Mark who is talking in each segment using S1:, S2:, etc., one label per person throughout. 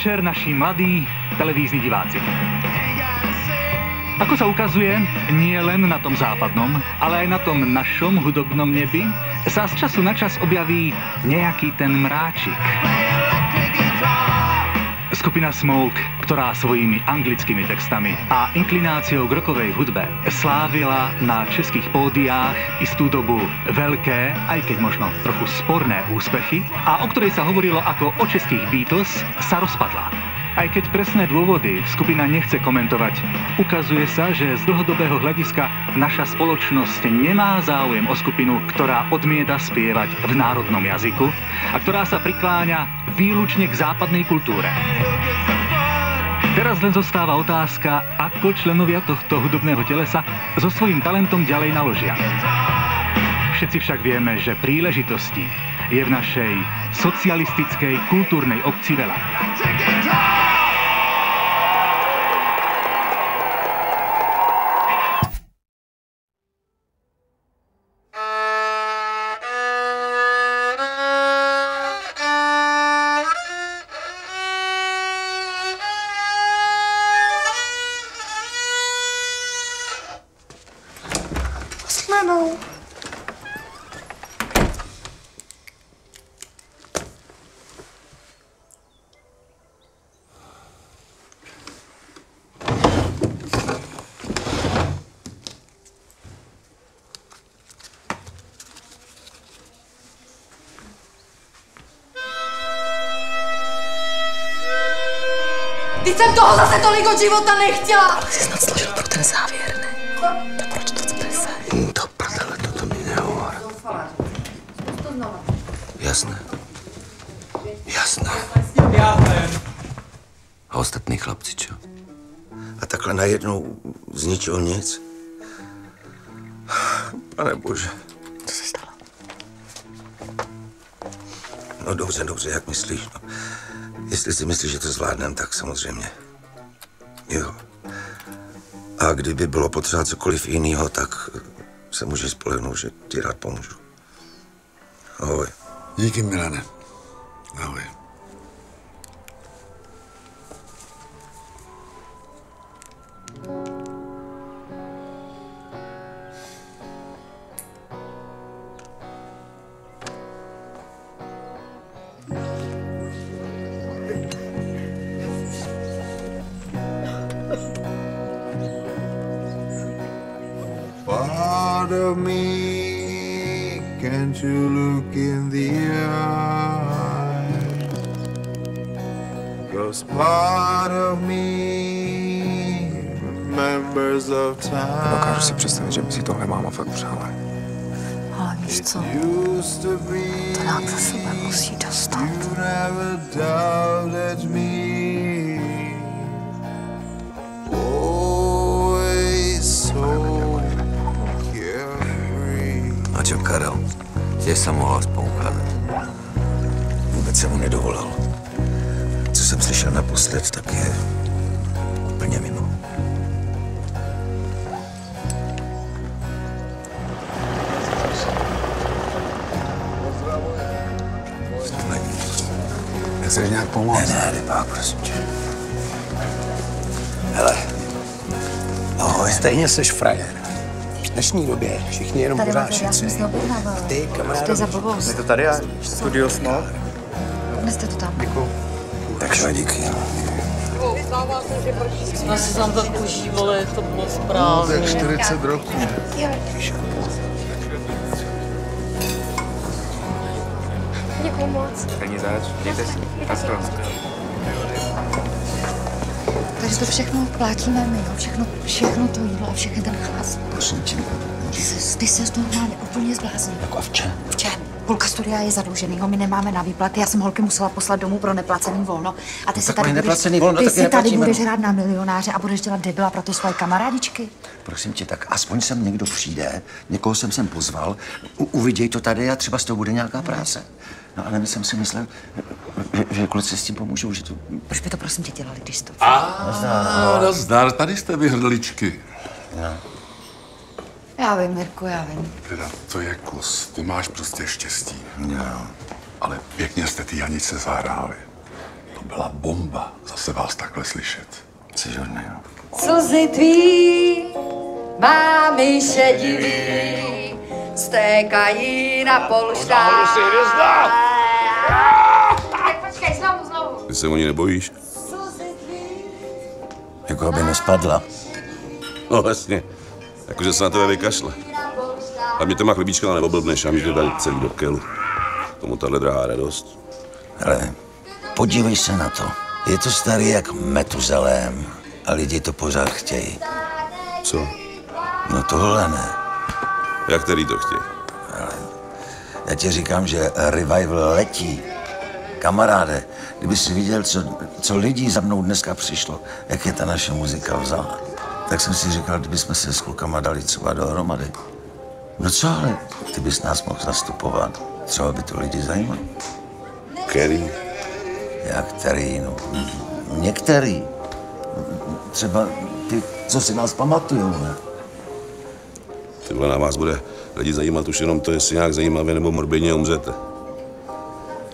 S1: večer, naši mladí televízni diváci. Ako sa ukazuje, nie len na tom západnom, ale aj na tom našom hudobnom nebi sa z času na čas objaví nejaký ten mráčik. Skupina Smoke, ktorá svojimi anglickými textami a inklináciou k rockovej hudbe slávila na českých pódiách istú dobu veľké, aj keď možno trochu sporné úspechy a o ktorej sa hovorilo ako o českých Beatles, sa rozpadla. Aj keď presné dôvody skupina nechce komentovať, ukazuje sa, že z dlhodobého hľadiska naša spoločnosť nemá záujem o skupinu, ktorá odmieta spievať v národnom jazyku a ktorá sa prikláňa výlučne k západnej kultúre. Teraz len zostáva otázka, ako členovia tohto hudobného telesa so svojím talentom ďalej naložia. Všetci však vieme, že príležitostí je v našej socialistickej kultúrnej obci veľa.
S2: Teď jsem toho zase tolik od života nechtěla!
S3: Ale jsi snad složil pro ten závěr, ne? Tak proč to chcete se?
S4: To prdele, to mi nehovor. Jasné. Jasné. A ostatní chlapci, čo? A takhle najednou z ničeho nic? Pane bože.
S3: Co se stalo?
S4: No dobře, jak myslíš? No. Jestli si myslíš, že to zvládnem, tak samozřejmě. Jo. A kdyby bylo potřeba cokoliv jiného, tak se můžeš spolehnout, že ti rád pomůžu. Ahoj.
S5: Díky, Milane. Ahoj.
S6: Part of me, can't you look in the eye? 'Cause part of me remembers of time.
S5: Dokážu si představit, že by si tohle máma fakt přála.
S3: Ale víš co?
S6: Used to be,
S3: To nám za sebe musí dostat.
S6: you never doubted me. Always so carefree.
S4: A čo, Karel? Těž jsem mohl spoukat. Vůbec se mu nedovolal. Co jsem slyšel naposled, tak je úplně mimo.
S5: Chceš nějak pomoct?
S4: Ne, Rybák, prosím tě. Hele. Ahoj.
S7: Stejně seš frajer. V dnešní době všichni jenom
S3: Tady
S7: pořád
S3: máte, já jsem
S7: šetří.
S3: se objednávala.
S7: Ty, kamarád.
S3: To je za blbost.
S7: Je to tady a studio Smoke?
S3: Neste to tam.
S7: Děkuju.
S4: Takže díky.
S8: Jsme si tam tak užívali, to bylo správně.
S5: Tak 40 roků.
S2: Děkuju moc.
S7: Není zač, mějte si.
S3: Takže to všechno platíme my, jo? Všechno to jídlo a všechny ten chlast.
S4: Prosím tě.
S3: Ty se normálně úplně zbláznil.
S4: Jako a v čem?
S3: V čem? Půlka studia je zadluženýho, my nemáme na výplaty, já jsem holky musela poslat domů pro neplacený volno. A ty si
S4: tak
S3: tady
S4: oni
S3: budeš,
S4: neplacený volno
S3: ty
S4: taky
S3: si tady
S4: neplatíme,
S3: budeš
S4: no.
S3: hrát na milionáře a budeš dělat debila pro ty svoje kamarádičky.
S4: Prosím tě, tak aspoň sem někdo přijde, někoho jsem sem pozval, uviděj to tady a třeba z toho bude nějaká práce. No ale my jsem si myslel, že kluci s tím pomůžou, že to...
S3: Proč by to prosím tě dělali, když to...
S5: Nazdar, tady jste vy hrdličky.
S4: No.
S3: Já vím, Mirku, já vím.
S5: Teda, to je kus, ty máš prostě štěstí.
S4: Jo.
S5: Ale pěkně jste ty Janice zahráli. To byla bomba zase vás takhle slyšet.
S4: Jsi hodný, no.
S2: Slzy tvý, mámy šedivý, stékají na polštář. Tak počkej, znovu.
S9: Ty se o ní nebojíš?
S4: Jako aby nespadla.
S9: No vlastně. Jakože se na tebe vykašle. A mě to má chlebíčka, ale neoblbneš a mě to tady celý do kelu. Tomu tahle drahá radost.
S4: Ale podívej se na to. Je to starý jak Metuzalém a lidi to pořád chtějí.
S9: Co?
S4: No tohle ne.
S9: Jak který to chtějí?
S4: Ale já ti říkám, že revival letí. Kamaráde, kdyby si viděl, co lidí za mnou dneska přišlo, jak je ta naše muzika vzala, tak jsem si říkal, kdybychom se s klukama dali třeba dohromady. No co, ale ty bys nás mohl zastupovat. Třeba by to lidi zajímalo.
S9: Který?
S4: Jak který, no. Některý. Třeba ty, co si nás pamatujou, ne?
S9: Tyhle na vás bude lidi zajímat už jenom to, jestli nějak zajímavě nebo morbidně umřete.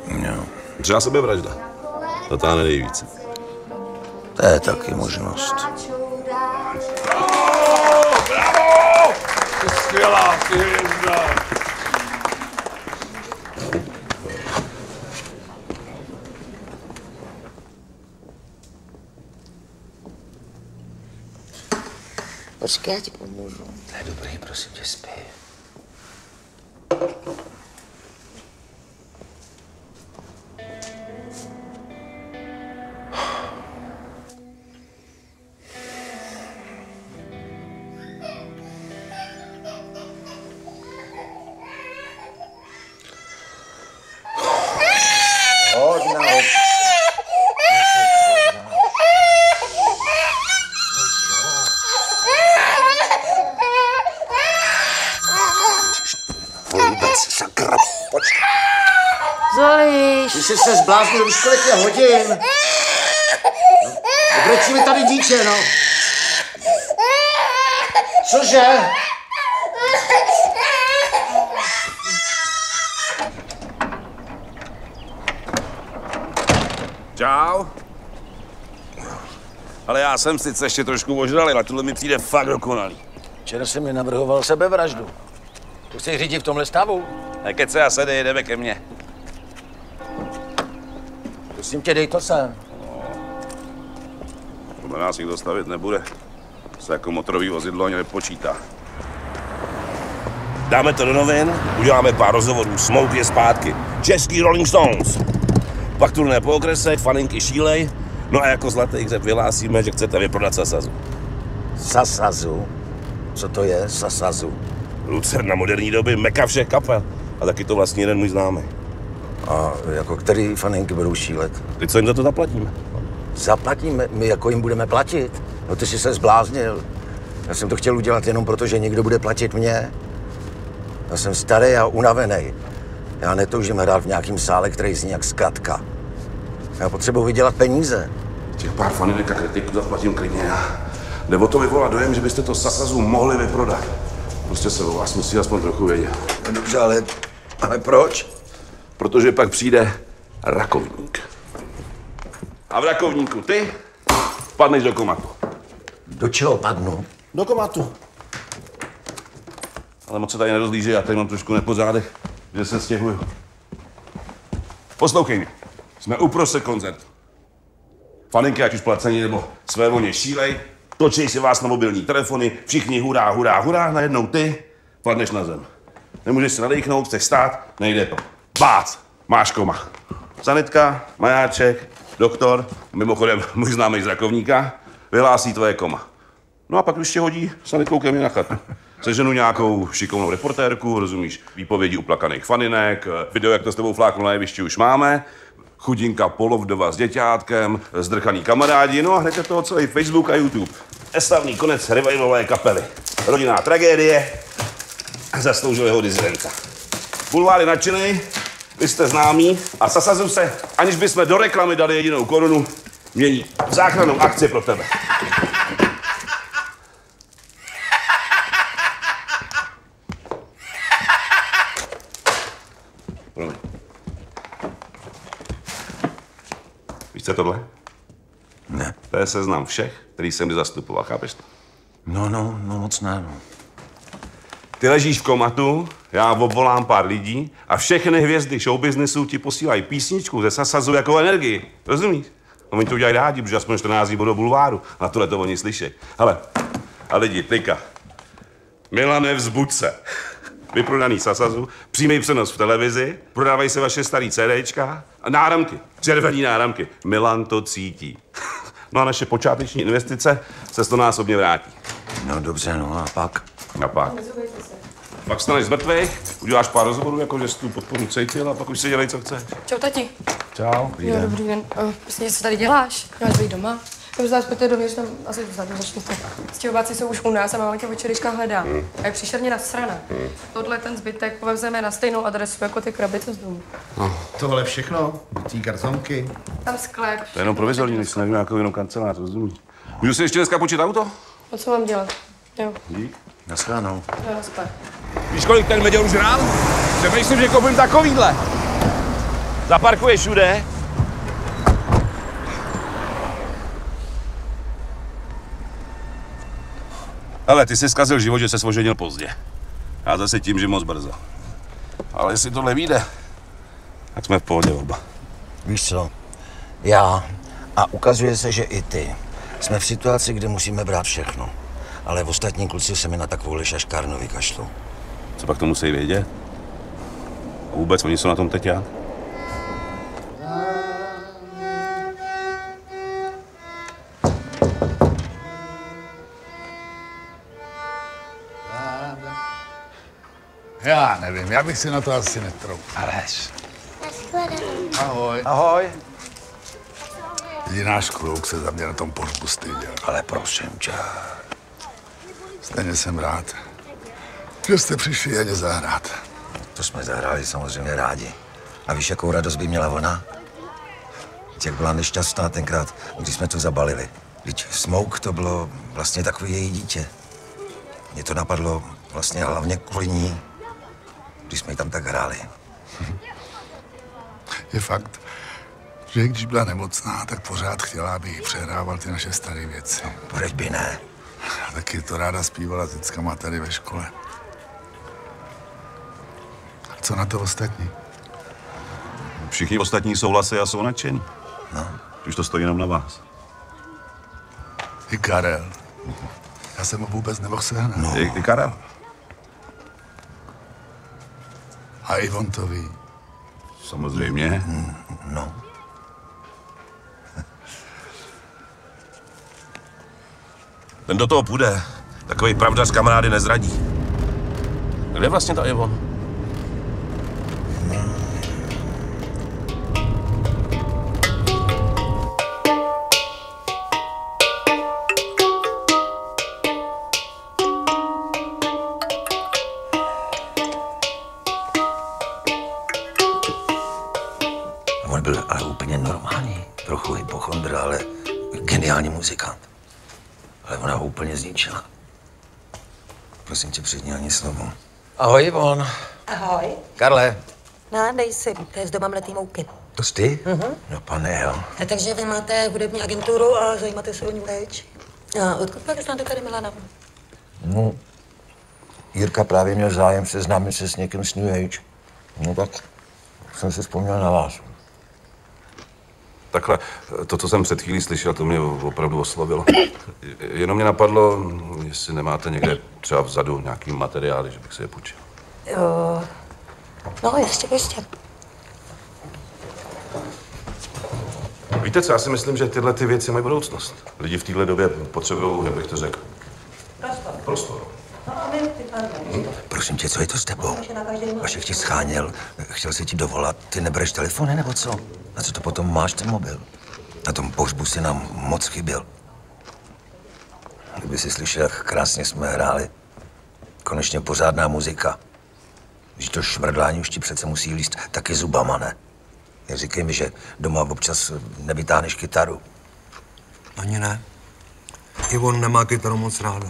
S4: No.
S9: Třeba sebevražda. To táhne nejvíce.
S4: To je taky možnost.
S5: Bravo! Ty skvělá, ty hvězda.
S3: Počkej, já ti pomůžu.
S4: To je dobrý, prosím tě, spí.
S3: Zolíš.
S7: Ty jsi se zbláznil, víš, kolik je hodin. No, brečí mi tady dítě, no. Cože?
S9: Čau. Ale já jsem sice ještě trošku ožralý, ale tohle mi přijde fakt dokonalý.
S7: Včera jsem mi navrhoval sebevraždu. Tu chceš řídit v tomhle stavu?
S9: Nekece a sedej, jdeme ke mně.
S7: Prosím tě, dej to sem.
S9: Podle nás nikdo stavit nebude. Se jako motorový vozidlo ani nepočítá. Dáme to do novin, uděláme pár rozhovorů, Smoke je zpátky. Český Rolling Stones. Pak turné po okresech, faninky šílej. No a jako zlatý hřeb vyhlásíme, že chcete vyprodat Sasazu.
S7: Sasazu? Co to je, Sasazu?
S9: Lucerna moderní doby, meka všech kapel. A taky to vlastně jeden můj známý.
S7: A jako který faninky budou šílet?
S9: Ty co jim za to zaplatíme?
S7: Zaplatíme? My jako jim budeme platit? No ty jsi se zbláznil. Já jsem to chtěl udělat jenom proto, že někdo bude platit mě. Já jsem starý a unavený. Já netoužím hrát v nějakým sále, který zní jak zkratka. Já potřebuji vydělat peníze.
S9: Těch pár faninek a kritiků zaplatím klidně. Jde o to vyvolat dojem, že byste to Sasazu mohli vyprodat. Prostě se o vás musí aspoň trochu vědět.
S4: Dobře, ale proč?
S9: Protože pak přijde rakovník. A v rakovníku ty padneš do komatu.
S7: Do čeho padnu?
S9: Do komatu. Ale moc se tady nerozlíže, já tady mám trošku nepořádek, že se stěhuju. Poslouchej mě. Jsme uprostřed koncertu. Faninky, ať už placení nebo své volně šílej, točí si vás na mobilní telefony, všichni hurá, hurá, hurá, najednou ty padneš na zem. Nemůžeš se nadechnout, chceš stát, nejde to. Bác, máš koma. Sanitka, majáček, doktor, mimochodem můj známý z Rakovníka, vyhlásí tvoje koma. No a pak už tě hodí sanitkou ke mně na chatu. Seženu nějakou šikovnou reportérku, rozumíš, výpovědi uplakaných faninek, video, jak to s tebou fláklo na jevišti už máme, chudinka polovdova s děťátkem, zdrchaný kamarádi, no a hned je toho celý Facebook a YouTube. Slavný konec revivalové kapely. Rodinná tragédie zasloužilého dizidenta. Bulvár je nadšený, vy jste známí a Sasazu se, aniž bychom do reklamy dali jedinou korunu, mění záchrannou akci pro tebe. Víš, Chce tohle?
S7: Ne.
S9: To je seznam všech, který jsem kdy zastupoval, chápeš to?
S7: No, moc ne, no.
S9: Ty ležíš v komatu, já obvolám pár lidí a všechny hvězdy showbiznesu ti posílají písničku ze Sasazu jako energii. Rozumíš? Oni to udělají rádi, protože aspoň 14 dní budou bulváru. Na tohle to oni slyší. Hele, a lidi, teďka. Milane, vzbuď se. Vyprodaný Sasazu, přímý přenos v televizi, prodávají se vaše starý CDčka a náramky, červený náramky. Milan to cítí. No a naše počáteční investice se 100násobně vrátí.
S7: No dobře, no a pak?
S9: A pak? Pak vstaneš z mrtvých, uděláš pár rozhovorů, jako že jsi tu podporu cítil a pak už si dělej, co chceš.
S2: Čau, tati.
S9: Čau.
S2: Dobrý den. Prostě, co tady děláš? Máš být doma? Já už pojďte dovnitř, tam asi vzadu začněte. Stěhováci jsou už u nás a máma tě večerička hledá. A je příšerně nasrana. Tohle ten zbytek povezeme na stejnou adresu jako ty krabice z domu.
S6: Tohle všechno? Ty kartonky?
S2: Tam sklep.
S9: To je jenom provizorní, než se nevím, jako jenom kancelář, rozumíš? Můžu si ještě dneska počít auto?
S2: A co mám dělat? Jo.
S9: Dík.
S7: Naschledanou.
S2: Jo, na sklep.
S9: Víš, kolik ten Meděl už hrál? Přemýšlím, že koupím takovýhle. Zaparkuje všude. Ale ty jsi zkazil život, že se oženil pozdě. Já zase tím, že moc brzo. Ale jestli tohle vyjde, tak jsme v pohodě oba.
S7: Víš co, já a ukazuje se, že i ty jsme v situaci, kde musíme brát všechno. Ale ostatní kluci se mi na takovou šaškárnu vykašlou.
S9: Co pak to musí vědět? A vůbec oni jsou na tom teď jak?
S6: Já nevím, já bych si na to asi netroufl.
S7: Aleš.
S6: Ahoj.
S7: Ahoj.
S6: Náš kluk se za mě na tom pohřbu styděl.
S7: Ale prosím tě.
S6: Stejně jsem rád, že jste přišli Janě zahrát.
S7: To jsme zahráli samozřejmě rádi. A víš, jakou radost by měla ona? Jak byla nešťastná tenkrát, když jsme to zabalili. Vždyť Smoke to bylo vlastně takový její dítě. Mě to napadlo vlastně hlavně kvůli ní, když jsme ji tam tak hráli.
S6: Je fakt, že když byla nemocná, tak pořád chtěla, aby jí přehrával ty naše staré věci.
S7: Proč by ne?
S6: A taky to ráda zpívala s dětskama tady ve škole. A co na to ostatní?
S9: Všichni ostatní souhlasí a jsou nadšení.
S7: No.
S9: Už to stojí jenom na vás.
S6: I Karel. Já jsem ho vůbec nemohl sehnat.
S7: No.
S9: I Karel.
S6: A i on to ví.
S9: Samozřejmě.
S7: No.
S9: Ten do toho půjde. Takový pravdař kamarády nezradí. Kde vlastně ta Ivon?
S7: On byl ale úplně normální. Trochu hypochondr, ale geniální muzikant. Ale ona ho úplně zničila. Prosím tě, před ní ani slovo. Ahoj, Ivon.
S10: Ahoj.
S7: Karle.
S10: No, dej si, to je z doma mletý mouky.
S7: To jsi ty? No, pane, jo.
S10: A takže vy máte hudební agenturu a zajímáte se o New Age. A odkud pak znáte tady Milana?
S7: No, Jirka právě měl zájem seznámit se s někým z New Age. No tak jsem si vzpomněl na vás.
S9: Takhle, to, co jsem před chvílí slyšel, to mě opravdu oslovilo. Jenom mě napadlo, jestli nemáte někde třeba vzadu nějaký materiály, že bych si je půjčil.
S10: Jo. No, ještě.
S9: Víte co, já si myslím, že tyhle ty věci mají budoucnost. Lidi v téhle době potřebují, jak bych to řekl, prostor.
S7: Prosím tě, co je to s tebou? Vašek ti scháněl, chtěl se ti dovolat, ty nebereš telefony nebo co? A co to potom máš ten mobil? Na tom pohřbu si nám moc chyběl. Kdyby si slyšel, jak krásně jsme hráli. Konečně pořádná muzika. Když to šmrdlání už ti přece musí líst taky zubama, ne? Říkej mi, že doma občas nevytáhneš kytaru.
S11: Ani ne. I on nemá kytaru moc ráda.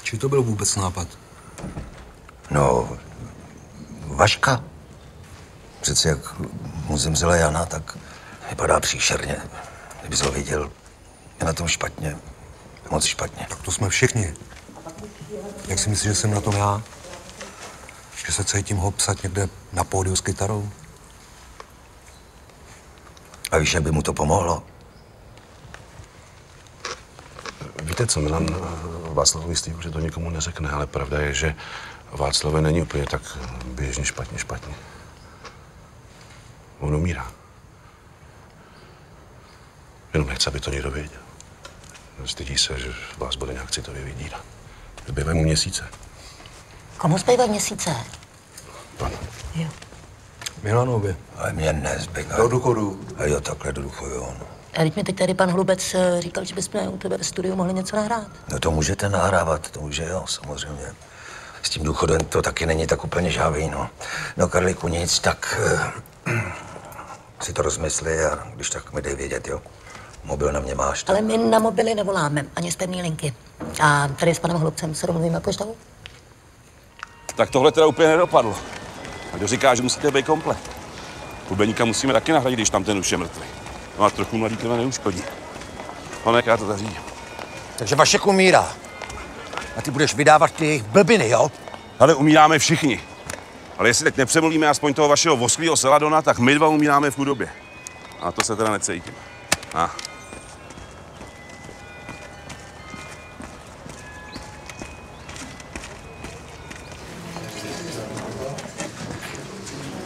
S11: Či to byl vůbec nápad?
S7: No, Vaška. Přece jak mu zemřela Jana, tak Vypadá příšerně. Kdybys ho viděl, je na tom špatně. Moc špatně.
S11: Tak to jsme všichni. Jak si myslíš, že jsem na tom já? Že se cítím hopsat někde na pódiu s kytarou?
S7: A víš, jak by mu to pomohlo?
S9: Víte co, Milan Václavovi jistý, že to nikomu neřekne, ale pravda je, že Václave není úplně tak běžně špatně. On umírá. Jenom nechce, aby to někdo věděl. Stydí se, že vás bude nějak citově vydírat. Zbývají mu měsíce.
S10: Komu zbývají měsíce?
S9: Panu.
S10: Jo.
S11: Milanovi.
S7: Ale mě nezbývá.
S11: Do důchodu.
S7: A jo, takhle do důchodu, jo.
S10: A teď mi teď tady pan Hlubec říkal, že bychom u tebe ve studiu mohli něco nahrát.
S7: No to můžete nahrávat, to může jo, samozřejmě. S tím důchodem to taky není tak úplně žávý, no. No, Karliku, nic, tak si to rozmysli a když tak mi dej vědět, jo. Mobil na mě máš.
S10: Ale my na mobily nevoláme, ani z pevné linky. A tady s panem Hlubcem se domluvíme poštou?
S9: Tak tohle teda úplně nedopadlo. A kdo říká, že musíte být komplet. Bubeníka musíme taky nahradit, když tam ten už je mrtvý. No a trochu mladý krve neuškodí. No já to zařídím.
S7: Takže Vašek umírá. A ty budeš vydávat ty jejich blbiny, jo?
S9: Ale umíráme všichni. Ale jestli teď nepřemluvíme aspoň toho vašeho vosklého Seladona, tak my dva umíráme v chudobě. A to se teda necítím.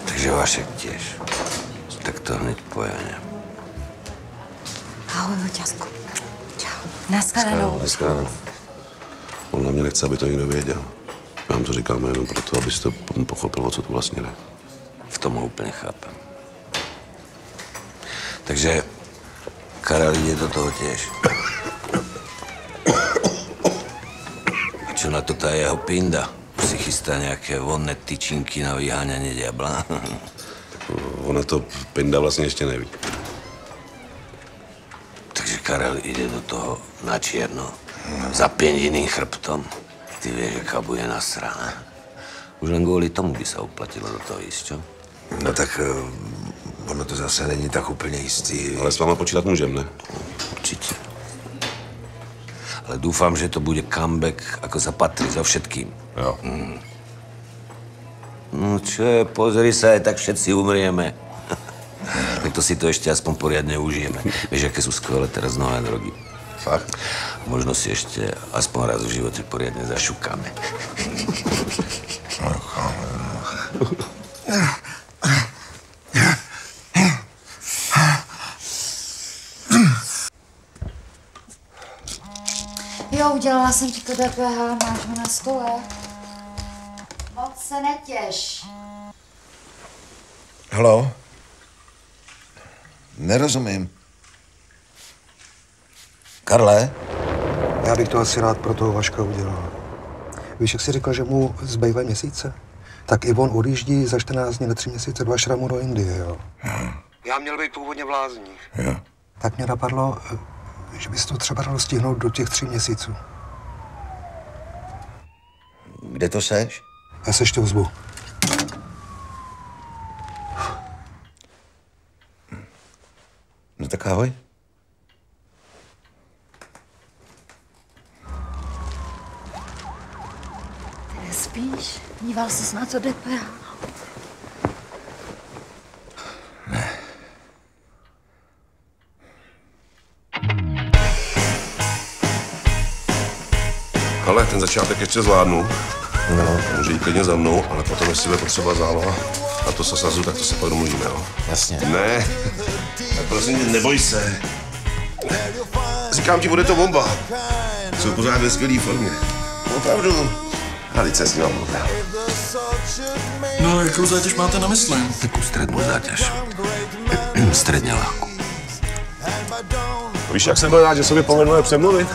S7: Takže Vašek těž. Tak to hned pojene.
S3: Ahoj, Luťasku. Čau. Naschledanou.
S9: On na mě nechce, aby to někdo věděl. Já vám to říkáme jenom proto, abyste pochopil, o co tu vlastně jde.
S7: V tom úplně chápem. Takže Karel jde do toho těž. A čo na to ta jeho pinda? Už si chystá nějaké vonné tyčinky na vyháňanie diabla?
S9: Ona to pinda vlastně ještě neví.
S7: Takže Karel jde do toho na čierno. Za 5 jiným chrbtom. Ty vieš, jaká bude nasrána. Už len kvůli tomu by se uplatilo do toho jít, čo? No tak ono to zase není tak úplně jistý.
S9: Ale s váma počítat můžem, ne?
S7: Určitě. Ale doufám, že to bude comeback, jako zapatrí za všetkým.
S9: Jo.
S7: No čo je, pozri sa, tak všetci umrieme. Tak to si to ešte aspoň poriadne užijeme. Vieš, aké sú skvelé teraz nové drogy. Fakt? Možno si ešte aspoň raz v živote poriadne zašukáme.
S3: Jo, udělala jsem ti to DPH, máš ho na stole. Moc se netěš.
S7: Haló? Nerozumím. Karle?
S12: Já bych to asi rád pro toho Vaška udělal. Víš, jak jsi říkal, že mu zbývají měsíce? Tak i on odjíždí za 14 dní na 3 měsíce do Ašramu do Indie, jo. Já měl být původně v Lázních.
S7: Jo.
S12: Tak mě napadlo, že bys to třeba dalo stihnout do těch 3 měsíců.
S7: Kde to seš?
S12: Já se ještě ozvu.
S7: No tak ahoj.
S3: Ty nespíš? Díval jsi na to DPH?
S7: Ne.
S9: Ale ten začátek ještě zvládnu. No. Může jít klidně za mnou, ale potom, jestli bude potřeba záloha a to se sazu, tak to se pak domluvíme, jo?
S7: Jasně.
S9: Ne, tak prosím tě, neboj se. Říkám ti, bude to bomba. Jsou pořád ve skvělý formě. Opravdu. A teď se s ním mluvil.
S13: No, jakou zátěž máte na mysli?
S7: Takovou střední zátěž. Středně lehkou.
S9: Víš, jak jsem byl rád, že se mi povedlo přemluvit?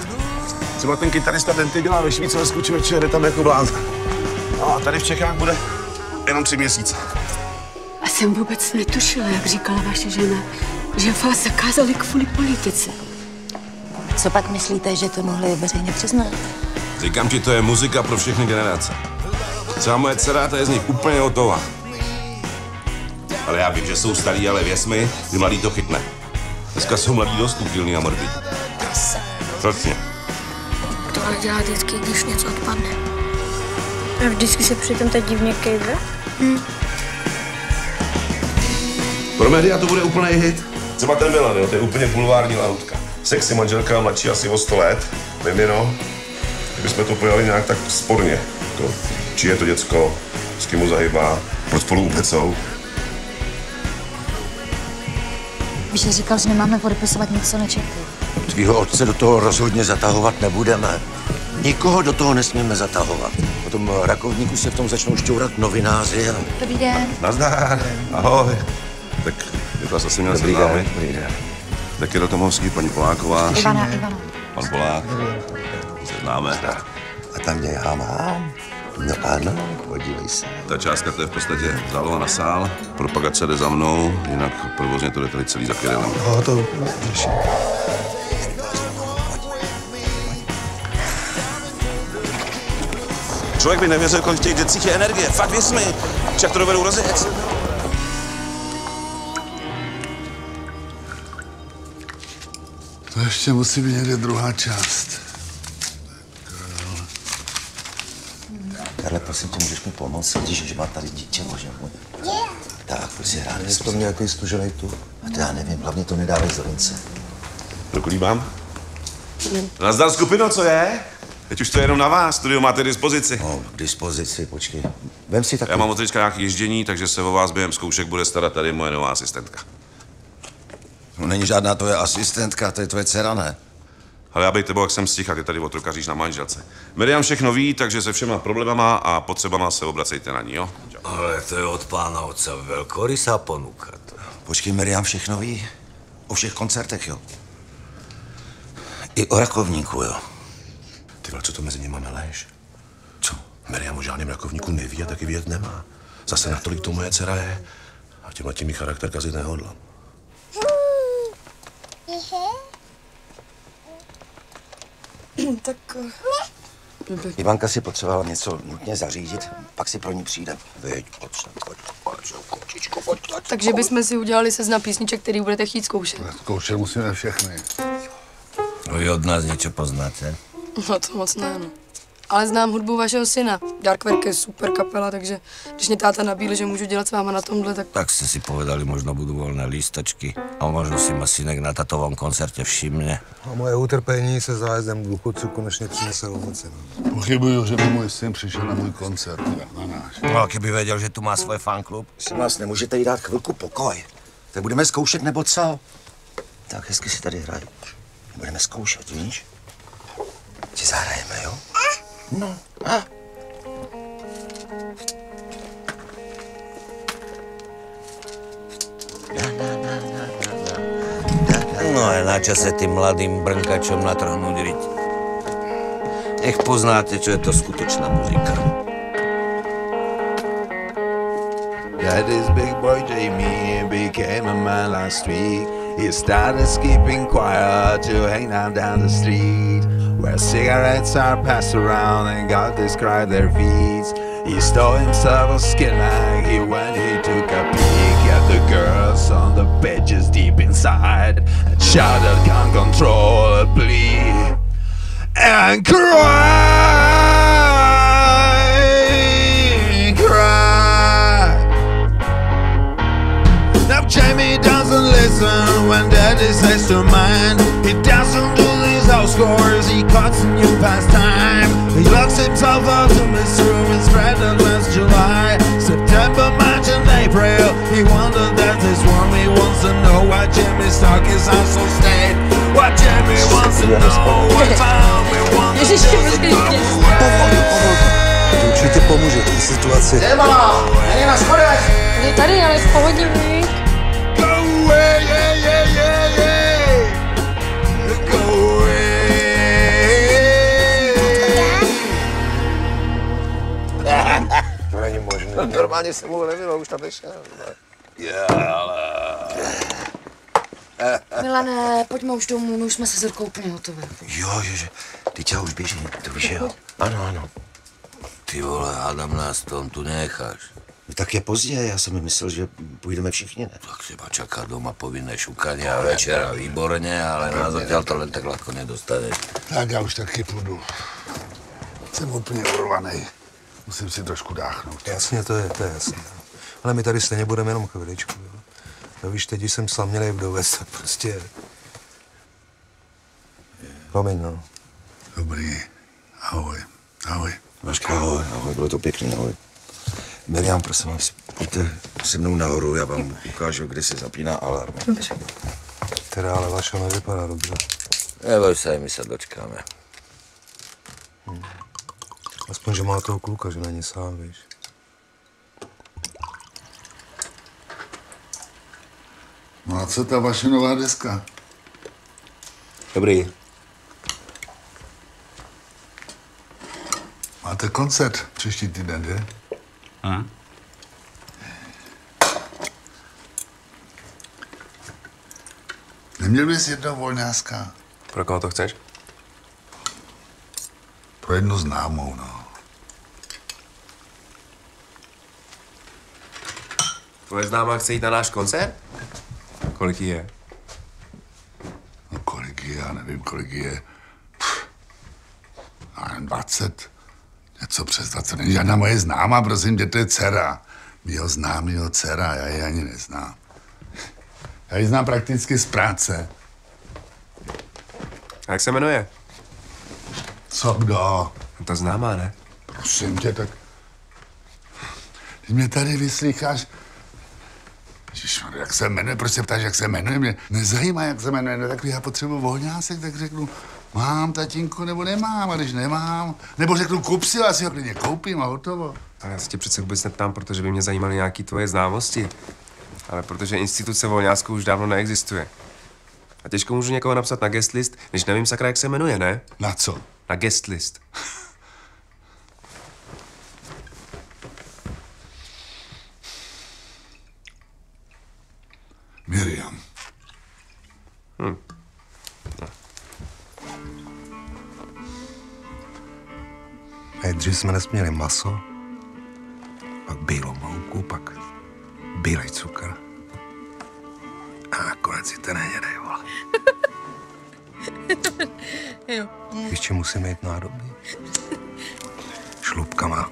S9: Třeba ten kytarista Denty dělá ve Švýcarsku, člověče, jde tam jako blázen. No a tady v Čechách bude jenom 3 měsíce.
S14: A jsem vůbec netušila, jak říkala vaše žena, že vás zakázali kvůli politice.
S10: Co pak myslíte, že to mohli veřejně přiznat?
S9: Říkám ti, to je muzika pro všechny generace. Třeba moje dcera, ta je z nich úplně hotová. Ale já vím, že jsou starý, ale věř mi, ty mladý to chytne. Dneska jsou mladí dost úchylný a morbidní. Přesně.
S15: Tohle dělá vždycky, když něco odpadne. A vždycky se přitom tak divně kejve.
S9: Pro média to bude úplný hit. Třeba ten Milan, jo, to je úplně bulvární lahutka. Sexy manželka, mladší asi o 100 let, mimino. Kdybychom to pojali nějak tak sporně. Jako, či je to děcko, s kým mu zahybá, proč spolu upecou.
S3: Víš, že říkal, že nemáme podepisovat nic, co nečetl.
S7: Tvýho otce do toho rozhodně zatahovat nebudeme. Nikoho do toho nesmíme zatahovat. Po tom rakovníku se v tom začnou šťourat novináři. A...
S3: Dobrý den.
S9: Nazdar. Ahoj. Tak je to asi měl seznámit.
S7: Dobrý den.
S9: Tak je do Tomovský, paní Poláková.
S3: Ivana.
S9: Pan Polák. Seznáme.
S7: A tam já mám. No ano, podívej se.
S9: Ta částka to je v podstatě záloha na sál. Propagace jde za mnou, jinak provozně to jde tady celý za Kirillem.
S12: No, to řeším.
S9: Člověk by nevěřil, kolik v těch dětcích je energie. Fakt věř mi. Však to dovedou rozjet.
S6: To ještě musí být někde druhá část.
S7: Karle, prosím tě, můžeš mi pomoct? Vidíš, že má tady dítě, možná můj. Tak, prostě rád.
S12: Je to nějaký stužený tu?
S7: A to já nevím, hlavně to nedávej z lince.
S9: Dokud mám? Nazdar skupino, co je? Teď už to je jenom na vás, studio máte dispozici.
S7: No, k dispozici, počkej. Vem si takový.
S9: Já mám od teďka nějaký ježdění, takže se o vás během zkoušek bude starat tady moje nová asistentka.
S7: No, není žádná tvoje asistentka, to je tvoje dcera, ne?
S9: Ale já bej tebou, jak jsem sticha, ty tady otrokaříš na manželce. Miriam všechno ví, takže se všema problémama a potřebama se obracejte na ní, jo?
S16: Ale to je od pána otce velkorysá ponuka.
S7: Počkej, Miriam všechno ví. O všech koncertech, jo? I o rakovníku, jo?
S17: Ty vole, co to mezi nimi meleš? Co? Miriam o žádném rakovníku neví a taky vědět nemá. Zase natolik to moje dcera je. A těmhle mi charakter kazit nehodlám.
S2: Tak...
S7: Ivanka si potřebovala něco nutně zařídit, pak si pro ní přijde. Veď, pojď.
S2: Takže bychom si udělali seznam písniček, který budete chtít zkoušet.
S6: Zkoušet musíme všechny.
S16: No vy od nás něco poznáte?
S2: No to moc ne, no. Ale znám hudbu vašeho syna. Darkwerk je super kapela, takže když mě táta nabídl, že můžu dělat s váma na tomhle, tak...
S16: Tak jste si povedali, možno budou volné lístačky a možno si ma synek na tatovom koncerte všimne.
S12: A moje utrpení se zájezdem důchodců konečně přinese ovoce.
S6: Pochybuju, že by můj syn přišel na můj koncert, na náš.
S16: No a kdyby věděl, že tu má svůj fanklub?
S7: Si vás nemůžete jí dát chvilku pokoj. Tak budeme zkoušet, nebo co? Tak hezky si tady hrají. Budeme zkoušet, víš? Ti zahrajeme, jo? No, a?
S16: No je na čase tým mladým brnkačom natrhnúť riť. Nech poznáte, čo je to skutočná muzika.
S18: Daddy's big boy Jamie became a man last week. He started skipping choir to hang down the street, where cigarettes are passed around and God described their feet. He stole himself a skin like when he took a peek at the girls on the benches deep inside and shouted, can't control a plea and cry. Now Jamie doesn't listen when Daddy says to mind. He doesn't do these house chores, he cuts a new pastime. He locks himself out in his room and spread it last July, September, March and April. He wondered that this one, he wants to know why Jamie's stuck his house on state. What Jamie wants to know, what time he wants to know.
S12: To určitě pomůže v té situaci.
S7: Kde má? Není na schodech.
S2: Je tady, ale v pohodě, vík.
S18: Go away, yeah. Go away.
S12: To není možné.
S7: Normálně se mu nevilo, už tam nešel.
S3: Milane, pojďme už domů, my už jsme se Zrkou úplně hotové.
S7: Jo, že. Teď já už běžím, to víš, jo? Ano.
S16: Ty vole, hádám nás tom tu necháš.
S7: No tak je pozdě, já jsem myslel, že půjdeme všichni, ne?
S16: Tak třeba čaká doma povinné šukání a večera výborně, ale na zatiaľ to len tak ľahko nedostaneš.
S6: Tak já už taky půjdu. Jsem úplně urvanej. Musím si trošku dáchnout.
S11: Jasně, to je jasné. Ale my tady stejně budeme jenom chviličku. Jo? No víš, teď, když jsem slamělej vdovec, tak prostě... Promiň, no.
S6: Dobrý. Ahoj. Ahoj.
S7: Vaška, ahoj. Ahoj, bylo to pěkný, ahoj. Miriam, prosím vás, pojďte se mnou nahoru, já vám ukážu, kde se zapíná alarm.
S2: Dobře.
S11: Teda ale vaša nevypadá dobře.
S16: Neboj sa, my sa dočkáme.
S11: Aspoň, že má toho kluka, že není sám, víš.
S6: No a co ta vaše nová deska?
S16: Dobrý.
S6: Máte koncert příští týden, že?
S1: Hm?
S6: Neměl bys jednoho volňáska?
S13: Pro koho to chceš?
S6: Pro jednu známou, no.
S13: Tvoje známá chce jít na náš koncert? Kolik jí je?
S6: No kolik je, já nevím, kolik je. Já nevím, 20. Něco přes 20. Není žádná moje známá, prosím tě, to je dcera. Mýho známýho dcera, já ji ani neznám. Já ji znám prakticky z práce.
S13: A jak se jmenuje?
S6: Co kdo?
S13: Ta známá, ne?
S6: Prosím tě, tak... Ty mě tady vyslýcháš... Ježišmarja, jak se jmenuje? Proč se ptáš, jak se jmenuje? Mě nezajímá, jak se jmenuje. No, tak já potřebuji volňásek, tak řeknu, mám, tatínku, nebo nemám. A když nemám, nebo řeknu, kup si, já si ho klidně koupím a hotovo.
S13: A já se tě přece vůbec neptám, protože by mě zajímaly nějaké tvoje známosti. Ale protože instituce volňásku už dávno neexistuje. A těžko můžu někoho napsat na guest list, když nevím sakra, jak se jmenuje, ne?
S6: Na co?
S13: Na guest list.
S6: Miriam.
S11: Nejdřív jsme nesměli maso, pak bílou mouku, pak bílej cukr. A nakonec si ten hnědej, vole.
S2: Jo.
S11: Víš, čím musíme jít nádobí? Šlupkama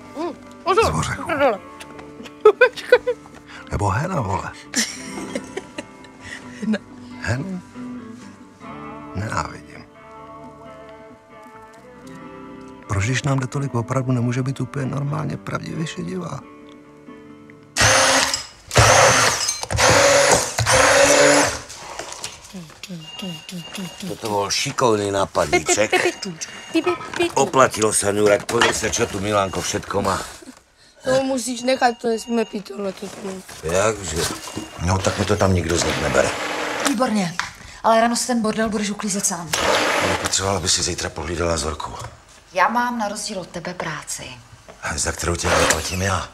S11: z ořechu. Nebo hena, vole. Henu? Nenávidím. Proč, když nám jde tolik opravdu, nemůže být úplně normálně pravdivě šedivá?
S16: Toto bol šikovný nápadíček. Oplatilo sa ňúrať, pozri sa, čo tu Milánko všetko má.
S15: To musíš nechat, to nesmíme pít tohleto.
S16: Jakže?
S7: No, tak mi to tam nikdo z nich nebere.
S3: Výborně. Ale ráno si ten bordel budeš uklízet sám.
S7: Ale potřebovala by si zítra pohlídala Zorku.
S3: Já mám na rozdíl od tebe práci.
S7: Za kterou tě ale platím já.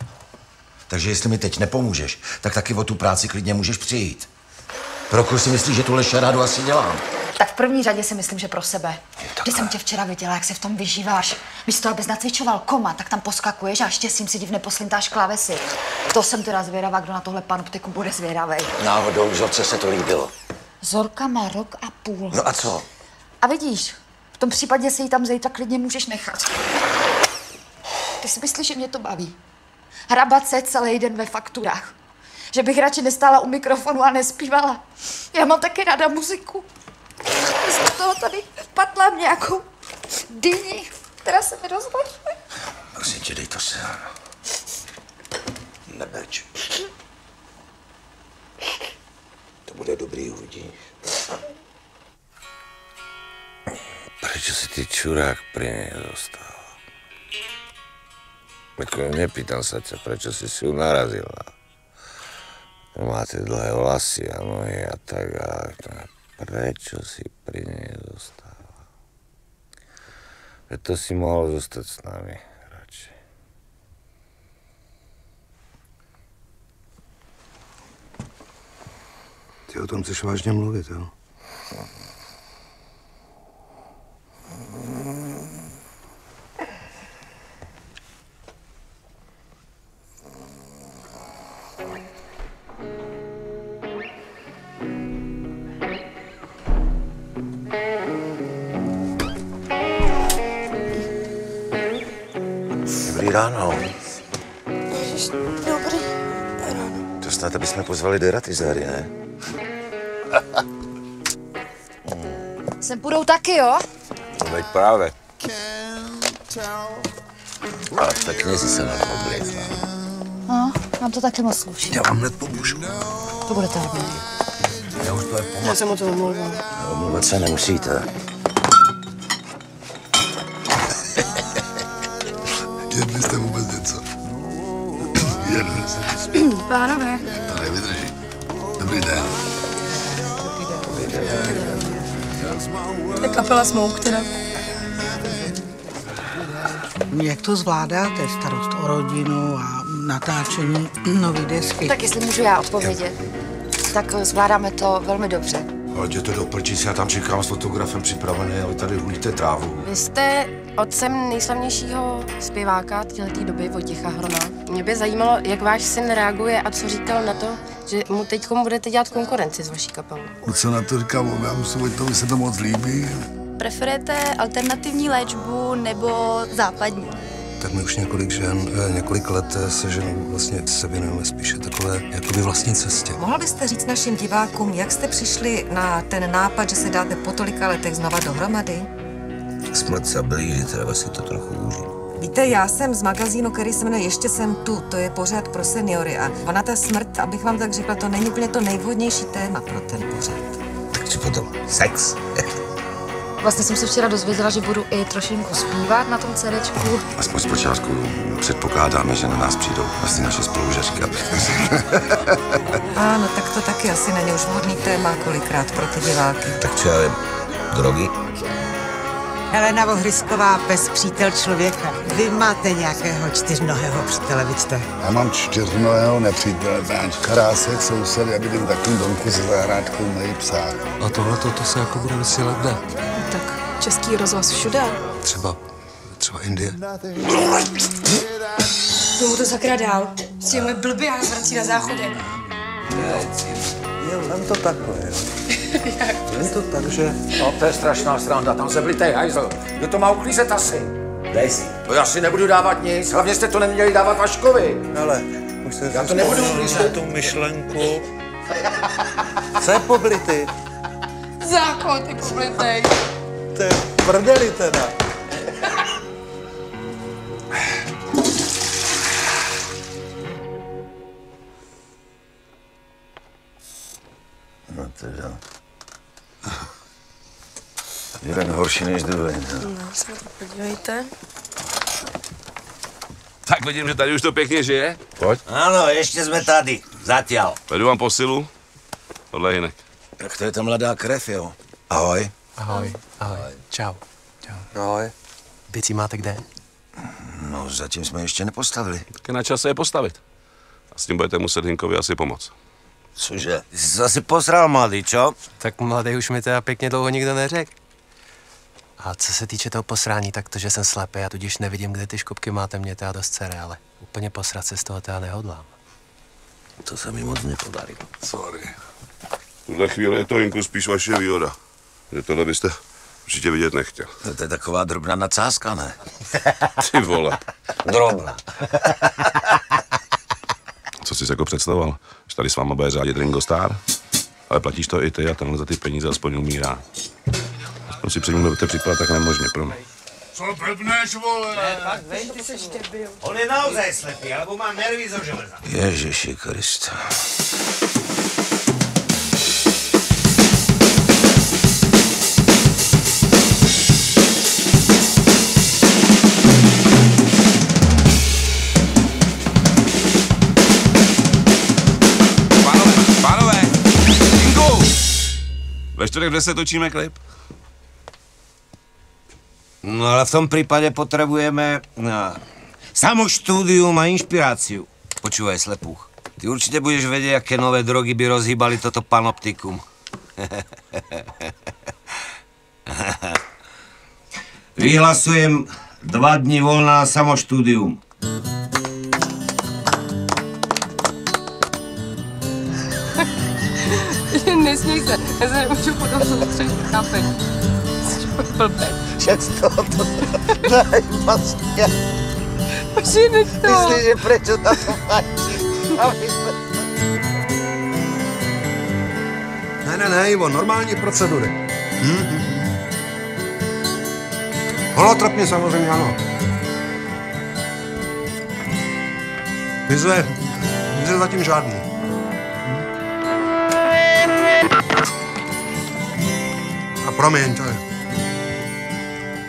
S7: Takže jestli mi teď nepomůžeš, tak taky o tu práci klidně můžeš přijít. Proč si myslíš, že tuhle šarádu asi dělám?
S3: Tak v první řadě si myslím, že pro sebe. Když jsem tě včera viděla, jak se v tom vyžíváš. Místo, abys nacvičoval koma, tak tam poskakuješ a štěstím si divně poslintáš klávesy. To jsem teda zvědavá, kdo na tohle panoptiku bude zvědavej.
S7: Náhodou Zorce se to líbilo.
S3: Zorka má 1,5 roku.
S7: No a co?
S3: A vidíš, v tom případě si ji tam zítra klidně můžeš nechat. Ty si myslíš, že mě to baví? Hrabat se celý den ve fakturách. Že bych radši nestála u mikrofonu a nespívala. Já mám taky ráda muziku. Místo toho tady patlám nějakou dyni, která se mi rozvařuje.
S7: Prosím tě, dej to se. Nebeč. To bude dobrý, uvidíš.
S16: Prečo si ty čurák pri nej zostal? Ako nepýtam sa ťa, prečo si ju narazila. Máte dlhé vlasy a nohy a tak, ale prečo si pri nej zostala? Preto si mohol zostať s nami radšej.
S11: Ty o tom chceš vážně mluvit, jo?
S7: Dobrý ráno.
S3: Ježiš, dobrý.
S7: To snad, aby jsme pozvali deratizáry, ne?
S3: Sem půjdou taky, jo?
S7: No veď právě. Ale tak knězi se nepobyli.
S3: No, nám to taky moc sluší.
S11: Já vám hned pomůžu.
S3: To budete hodně.
S7: Já už to je pomoct.
S2: Já se moc omlouvám.
S7: Omlouvat se nemusíte.
S6: Jedli jste vůbec něco? Jedli jste.
S2: Pánové.
S6: To nevydrží. Dobrý den.
S2: To je kapela Smoke teda.
S19: Jak to zvládáte? Starost o rodinu a natáčení nový desky?
S3: Tak jestli můžu já odpovědět, tak zvládáme to velmi dobře.
S7: Ale jděte do prčic, já tam čekám s fotografem připravený a vy tady hulíte trávu.
S2: Vy jste otcem nejslavnějšího zpěváka této doby, Vojtěcha Hrona. Mě by zajímalo, jak váš syn reaguje a co říkal na to, že mu teď budete dělat konkurenci s vaší kapelou.
S6: Co na to říkám, já musím Vojtovi, se to moc líbí.
S20: Preferujete alternativní léčbu nebo západní?
S11: Tak my už několik let se ženou vlastně se věnujeme spíše takové jakoby vlastní cestě.
S21: Mohl byste říct našim divákům, jak jste přišli na ten nápad, že se dáte po tolika letech znova dohromady?
S4: Smrt se blíží, třeba si to trochu užít.
S21: Víte, já jsem z magazínu, který se jmenuje Ještě jsem tu, to je pořad pro seniory a ona ta smrt, abych vám tak řekla, to není úplně to nejvhodnější téma pro ten pořad.
S4: Tak si potom sex.
S3: Vlastně jsem se včera dozvěděla, že budu i trošinku zpívat na tom CDčku.
S4: Aspoň zpočátku předpokládáme, že na nás přijdou vlastně naše spolužačky.
S21: Ano, tak to taky asi není už vhodný téma kolikrát pro ty diváky.
S4: Tak co já vím, drogy?
S19: Helena Vohrysková, pes přítel člověka. Vy máte nějakého čtyřnohého přítele, vidíte?
S6: Já mám čtyřnohého nepřítele, páč Karásek, soused, já bydlím v takovém domku se zahrádkou, mají psa.
S11: A tohle to se jako bude vysílat kde?
S2: Tak Český rozhlas všude.
S11: Třeba Indie.
S2: Tomu to sakra dál. S těmi blbě a zvrací na záchodě.
S7: Jo, vem to takhle, jo. Vem to tak, že... No, to je strašná sranda, tam se blitej, hajzl. Kdo to má uklízet asi? Dej si. To já si nebudu dávat nic, hlavně jste to neměli dávat Vaškovi.
S11: Ale, už se
S7: já to nebudu uklízet.
S11: tu myšlenku. Co je poblity?
S2: Záchod, ty poblitej.
S11: To je prdeli teda.
S4: No teda. Jeden horší než druhý.
S2: No, se na to podívejte.
S9: Tak vidím, že tady už to pěkně žije. Pojď.
S7: Ano, ještě jsme tady. Zatěl.
S9: Vedu vám posilu. Tohle je Hinek.
S7: Tak to je ta mladá krev, jo. Ahoj.
S22: Ahoj. Čau.
S11: Ahoj.
S22: Věcí máte kde?
S7: No, zatím jsme ještě nepostavili.
S9: Tak je na čase je postavit. A s tím budete muset Hinkovi asi pomoct.
S7: Cože? Ty jsi se asi posral, mladý, čo?
S22: Tak mladý už mi teda pěkně dlouho nikdo neřekl. A co se týče toho posrání, tak to, že jsem slepý a tudíž nevidím, kde ty škubky máte, mě teda dost dcery, ale úplně posrat se z toho teda nehodlám.
S7: To se mi moc nepodarí.
S6: Sorry.
S9: V tuhle chvíli je to, Hinku, spíš vaše výhoda. Že tohle byste určitě vidět nechtěl.
S7: To je taková drobná nadsázka, ne?
S9: Ty vole.
S7: Drobná.
S9: Co jsi jako představoval? Že tady s váma bude řádit Ringo Starr? Ale platíš to i ty a tenhle za ty peníze aspoň umírá. Aspoň si před ním budete připadat tak nemožně, pro mě.
S6: Co blbneš, vole?
S19: Ne, pak vej, ty jsi debil.
S7: On je naozaj slepý, alebo má nervy zo železa. Ježiši Kriste.
S9: Pánové! Hinku! Ve čtvrtek v 10 točíme klip.
S7: No ale v tom prípade potrebujeme samoštúdium a inšpiráciu. Počúvaj, Slepuch, ty určite budeš vedieť, aké nové drogy by rozhýbali toto panoptikum. Vyhlasujem 2 dni voľná samoštúdium.
S2: Nesmí se, já se nemůžu potom soustředit, chápeš?
S3: blbec.
S7: Často to ne, vlastně.
S3: Bože, nech to.
S7: Myslíš, že prečo na to patří?
S11: Ne, Ivo, normální procedury. Holotropně samozřejmě ano. Vize zatím žádný. A promiň,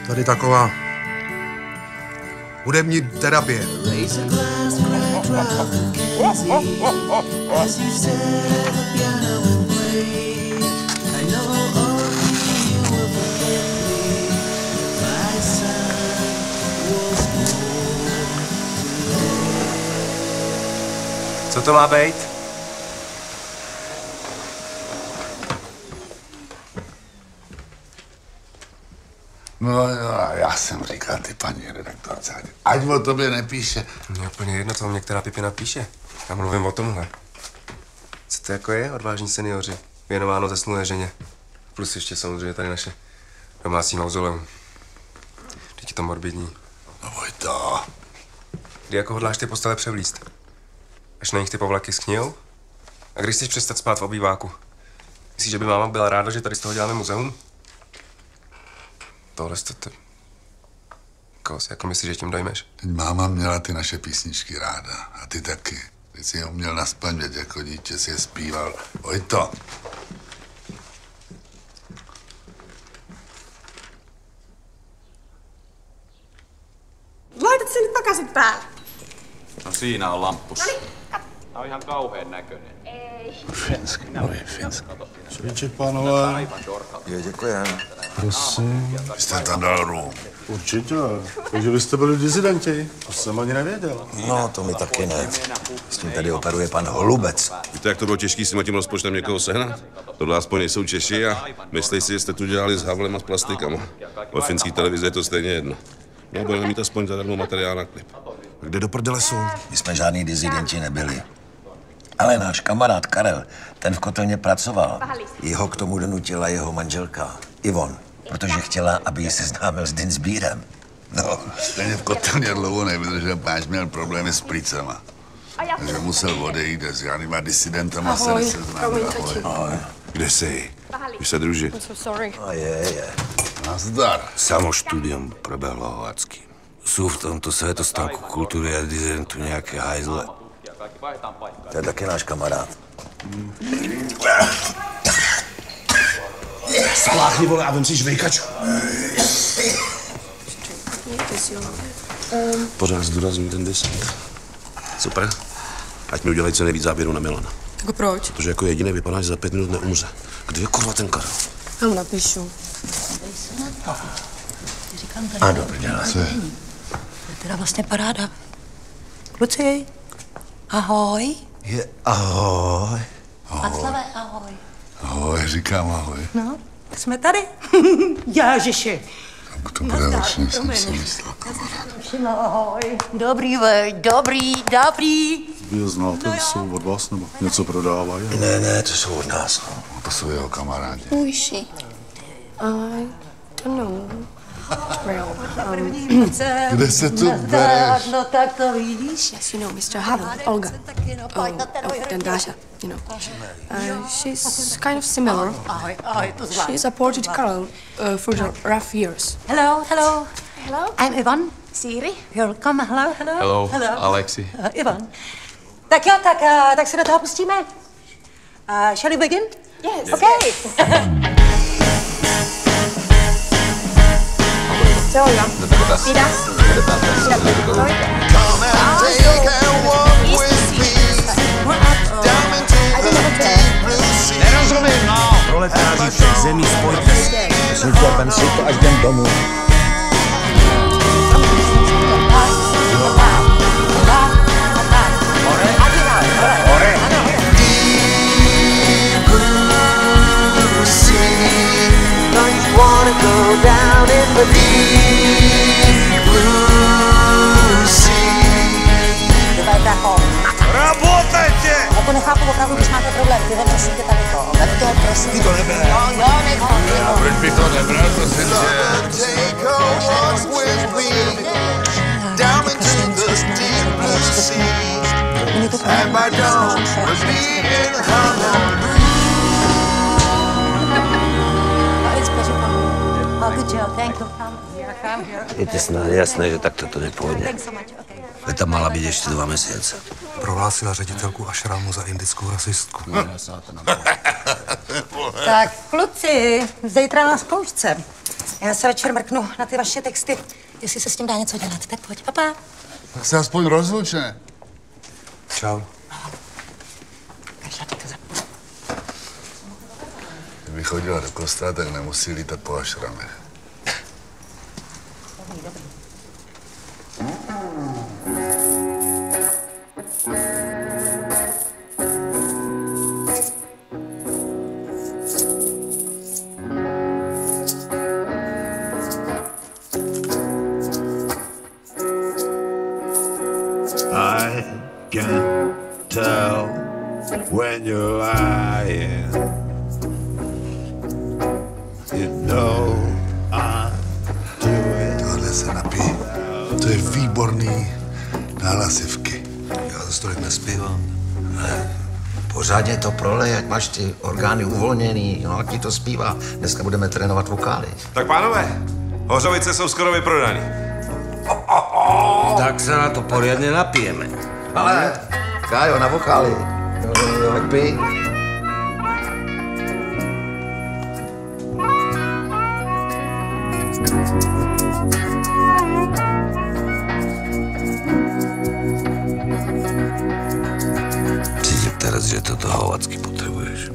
S11: tady taková hudební terapie.
S13: Co to má být?
S6: No já jsem říkal, ty paní redaktorce, ať o tobě nepíše.
S13: Mně úplně jedno, co mě která pipina píše. Já mluvím o tomhle. Co to jako je, odvážní seniori? Věnováno zesnulé ženě. Plus ještě samozřejmě tady naše domácí mauzoleum. Teď je to morbidní.
S6: No Vojto.
S13: Kdy jako hodláš ty postele převlíst? Až na nich ty povlaky s knihou? A když chceš přestat spát v obýváku? Myslíš, že by máma byla ráda, že tady z toho děláme muzeum? Tohle to... Jako myslíš, že tím dojmeš?
S6: Teď máma měla ty naše písničky ráda. A ty taky. Teď si je uměl naspamět, jako dítě si je zpíval. Vojto.
S5: Laitat sen nyt takaisin päälle.
S8: No siinä on lamppu. Tää on ihan kauheen näköinen. Ei.
S6: Finsk, finsk. Svíček, pánové.
S7: Jo, děkujeme.
S6: Prosím. Vy jste tam dal rum.
S17: Určitě. Takže vy jste byli disidenti. To jsem ani nevěděl.
S7: No, to mi taky ne. S tím tady operuje pan Holubec.
S9: Víte, jak to bylo těžké s tím rozpočtem někoho sehnat? Tohle aspoň nejsou Češi a myslí si, že jste tu dělali s Havlem a s plastikama. Ve finské televizi je to stejně jedno. No, budeme mít aspoň zadarmo materiál na klip.
S17: Kde do prdele jsou?
S7: My jsme žádný disidenti nebyli. Ale náš kamarád Karel, ten v kotelně pracoval. Jeho k tomu donutila jeho manželka, Ivon, protože chtěla, aby ji seznámil s Dinsbírem.
S6: No, stejně v kotelně dlouho nevydržel, páč měl problémy s plícema. Takže musel odejít s žádnýma disidentama se neseznámil.
S7: Ahoj.
S9: Kde jsi? Vy se družit.
S2: I'm so sorry.
S7: A je.
S6: Nazdar.
S4: Samo studium proběhlo hovacky. Jsou v tomto světostánku kultury a disidentů nějaké hajzle.
S7: To je taky náš kamarád.
S17: Spláchni, vole, a vem si žvejkačku.
S9: Pořád zdůrazňuji ten desant. Super. Ať mi udělají co nejvíc záběru na Milana.
S2: Jako proč?
S9: Protože jako jediný vypadá, že za 5 minut neumře. Kde je kurva ten Karel?
S2: Já mu napíšu.
S7: A dobrý den.
S10: To je teda vlastně paráda. Kluci, ahoj.
S7: Je ahoj.
S10: Václave, ahoj.
S6: Ahoj, říkám ahoj.
S10: No, jsme tady. Ježiši.
S6: Tak to bude lepší, než jsem si myslel.
S10: No, ahoj. Dobrý, vej, dobrý.
S17: Vy znáte, jsou od vás nebo něco prodávají?
S7: Ne, to jsou od nás.
S6: To jsou jeho kamarádi.
S15: Uši.
S2: I don't know.
S6: Kde se tu bereš?
S10: No tak to vidíš.
S2: Yes, you know, Mr. Havel, Olga. Then Dasha, you know. She's kind of similar.
S10: Ahoj, to zvládnu.
S2: She supported Karel for the rough years.
S10: Hello. I'm Ivan. Siri. Welcome, hello.
S8: Hello, Alexi.
S10: Ivan. Tak jo, tak se do toho pustíme. Shall we begin?
S2: Yes.
S10: Okay.
S2: So, Olga. Ida.
S7: Nerozumím, no! Proletáři všech zemí, spojte se. Vem si to, až jdem domů.
S10: Работайте! Jako nechápu opravdu, když máte problém. Ty vem prosím tě tady to. Vem to, prosím.
S6: Ty to nebere.
S10: Jo, nech ho.
S6: Proč bych to nebral, prosím tě?
S10: Good job, thank you.
S7: Je ti snad jasné, že takto to nepůjde. Je tam mala být ještě 2 měsíce.
S12: Prohlásila ředitelku Ašramu za indickou rasistku.
S21: Tak, kluci, zítra na zkoušce. Já se večer mrknu na ty vaše texty, jestli se s tím dá něco dělat. Tak pojď, papa.
S6: Tak se aspoň rozluč, ne?
S12: Čau.
S6: Kdyby chodila do kostela, tak nemusí lítat po ašramech.
S18: I can tell when you're lying. You know I do it.
S6: Tohle se napij. To je výborný na hlasivky.
S7: Já to tolik nespívám. Pořádně to prolej, ať máš ty orgány uvolněný, no, ať ti to zpívá. Dneska budeme trénovat vokály.
S13: Tak pánové, Hořovice jsou skoro vyprodaný.
S16: Tak se na to poriadne napijeme.
S7: Ale, Kájo, na vokály. Tak pij.
S16: Cítím teraz, že toto hovacky potřebuješ.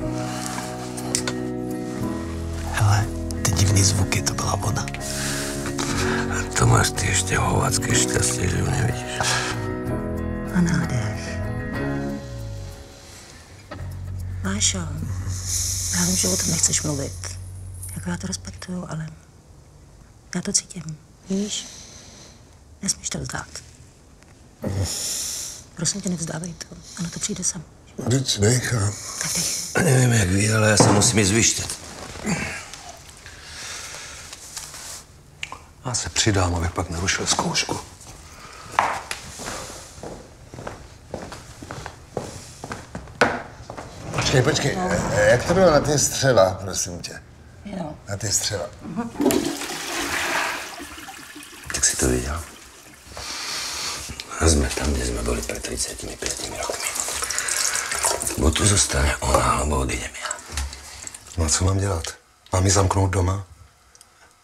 S22: Hele, ty divný zvuky, to byla voda.
S16: To máš ty ještě hovacké šťastie, že ju nevidíš.
S10: A nádech. Mášo, já vím, že o tom nechceš mluvit. Jako já to respektuju, ale já to cítím. Víš? Nesmíš to vzdát. Prosím tě, nevzdávej to. Ano, to přijde sam.
S6: Vždyť nechám.
S10: Tak dech.
S16: Nevím, jak vy, ale já se musím jít zvyštět.
S12: Já se přidám, abych pak nerušil zkoušku.
S6: Počkej, jak to bylo na ty střeva, prosím tě?
S10: Jo.
S6: Na ty střeva.
S16: Tak si to viděl? A jsme tam, kde jsme byli před 35 rokmi. Bo tu zostane ona, alebo odjdem já.
S12: No a co mám dělat? Mám ji zamknout doma?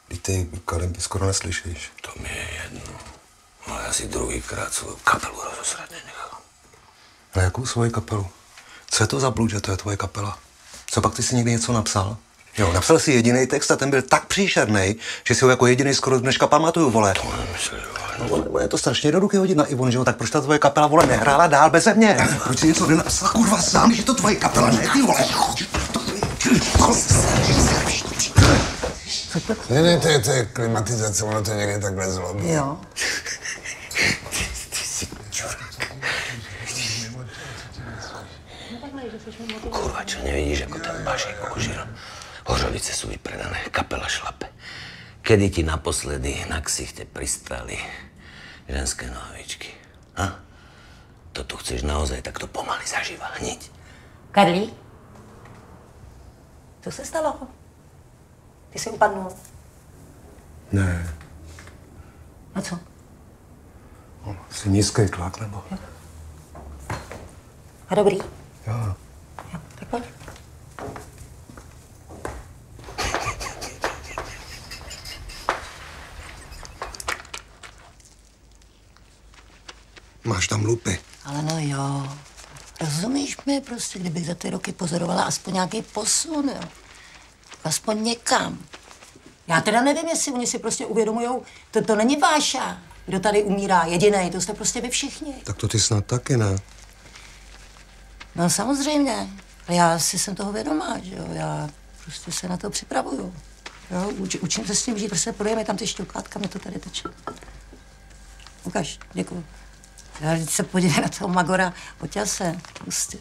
S12: Teď ty kalimby skoro neslyšíš.
S16: To mi je jedno. Ale já si druhýkrát svou kapelu rozosrat nenechám.
S12: Ale jakou svoji kapelu? Co je to za blud, že to je tvoje kapela? Co pak ty si někdy něco napsal? Jo, napsal si jediný text a ten byl tak příšerný, že si ho jako jediný skoro dneška pamatuju, vole.
S16: To nemyslím,
S12: No, je to strašně jednoduchý hodit na Ivon, že jo? Tak proč ta tvoje kapela, vole, nehrála dál beze mě? Proč si něco nenapsal, kurva, sám, že to tvoje kapela, ne, ty vole?
S6: Ne, to je klimatizace, ono to někde takhle zlobí.
S10: Jo.
S16: Kurva, čo nevidíš, ako ten Bašík ožil? Hořovice sú vypredané, kapela šlape. Kedy ti naposledy na ksichte pristali ženské nohavičky? A? To tu chceš naozaj takto pomaly zaživa, hneď?
S10: Karlí? Co se stalo? Ty jsi upadnul.
S12: Ne.
S10: A co?
S12: Jsi nízký tlak, nebo?
S10: A dobrý?
S12: Jo.
S10: Jo, tak pojď.
S12: Máš tam lupy.
S10: Ale no jo. Rozumíš mi prostě, kdybych za ty roky pozorovala aspoň nějaký posun, jo. Aspoň někam. Já teda nevím, jestli oni si prostě uvědomujou, to není Váša, kdo tady umírá jedinej, to jste prostě vy všichni.
S12: Tak to ty snad taky, ne?
S10: No samozřejmě, ale já si jsem toho vědomá, že jo, já prostě se na to připravuju. Jo, učím se s tím žít, prostě projeme tam ty šťoukátka, mě to tady teče. Ukaž, děkuju. Já se podívej na toho Magora Oťase, prostě.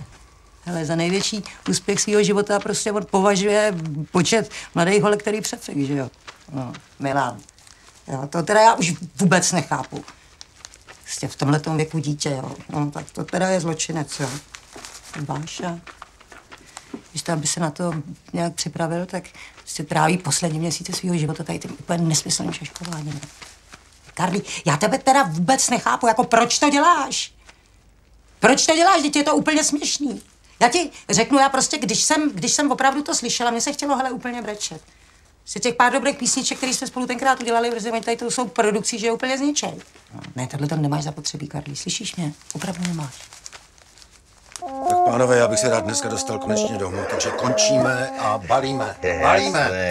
S10: Hele, za největší úspěch svého života prostě on považuje počet mladých holek, který přefek, že jo. No, Milan. Jo, to teda já už vůbec nechápu. Prostě v tomhletom věku dítě, jo. No, tak to teda je zločinec, jo. Váša. když to, aby se na to nějak připravil, tak prostě tráví poslední měsíce svého života tady tím úplně nesmyslným šaškováním. Karli, já tebe teda vůbec nechápu, jako proč to děláš? Proč to děláš? Vždyť je to úplně směšný. Já ti řeknu, já prostě, když jsem opravdu to slyšela, mně se chtělo hele úplně brečet. Z těch pár dobrých písniček, které jsme spolu tenkrát udělali, protože oni tady to jsou produkcí, že je úplně zničej. Ne, tohle tam nemáš zapotřebí, Karli, slyšíš mě? Opravdu nemáš.
S7: Tak pánové, já bych se rád dneska dostal konečně domů, takže končíme a balíme.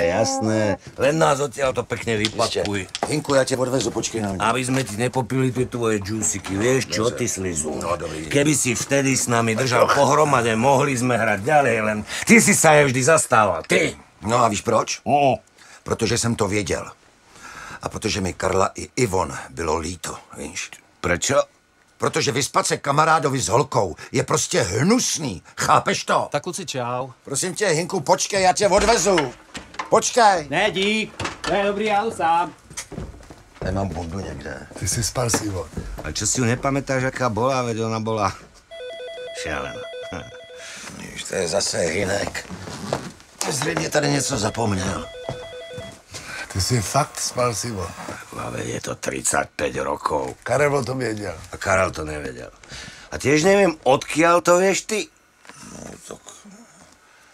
S16: Jasné. Len nás odtiaľ to pekne vypakuj.
S7: Hinku, já tě odvezu, počkej na mě.
S16: Aby sme ti nepopili tie tvoje džúsiky, vieš čo, ty slizu.
S7: No, dobrý.
S16: Keby si vtedy s nami držal pohromade, mohli sme hrať ďalej, len ty si sa je vždy zastával, ty.
S7: No a víš proč? Protože jsem to věděl. A protože mi Karla i Ivon bylo líto, víš?
S16: Prečo?
S7: Protože vyspat se kamarádovi s holkou je prostě hnusný. Chápeš to?
S22: Tak kluci, čau.
S7: Prosím tě, Hinku, počkej, já tě odvezu. Počkej.
S22: Ne, dík. To je dobrý, já jdu sám.
S7: Nemám bundu někde.
S6: Ty si spal, Ivo.
S16: A čo si ju nepamätáš, aká bola? Veď ona bola šialená.
S7: Víš, to je zase Hinek. Zřejmě tady něco zapomněl.
S6: Ty si fakt spal, Ivo.
S16: Hlave, je to 35 rokov.
S6: Karel o tom věděl.
S16: A Karel to nevěděl. A tiež nevím, odkiaľ to vieš ty?
S6: No, tak...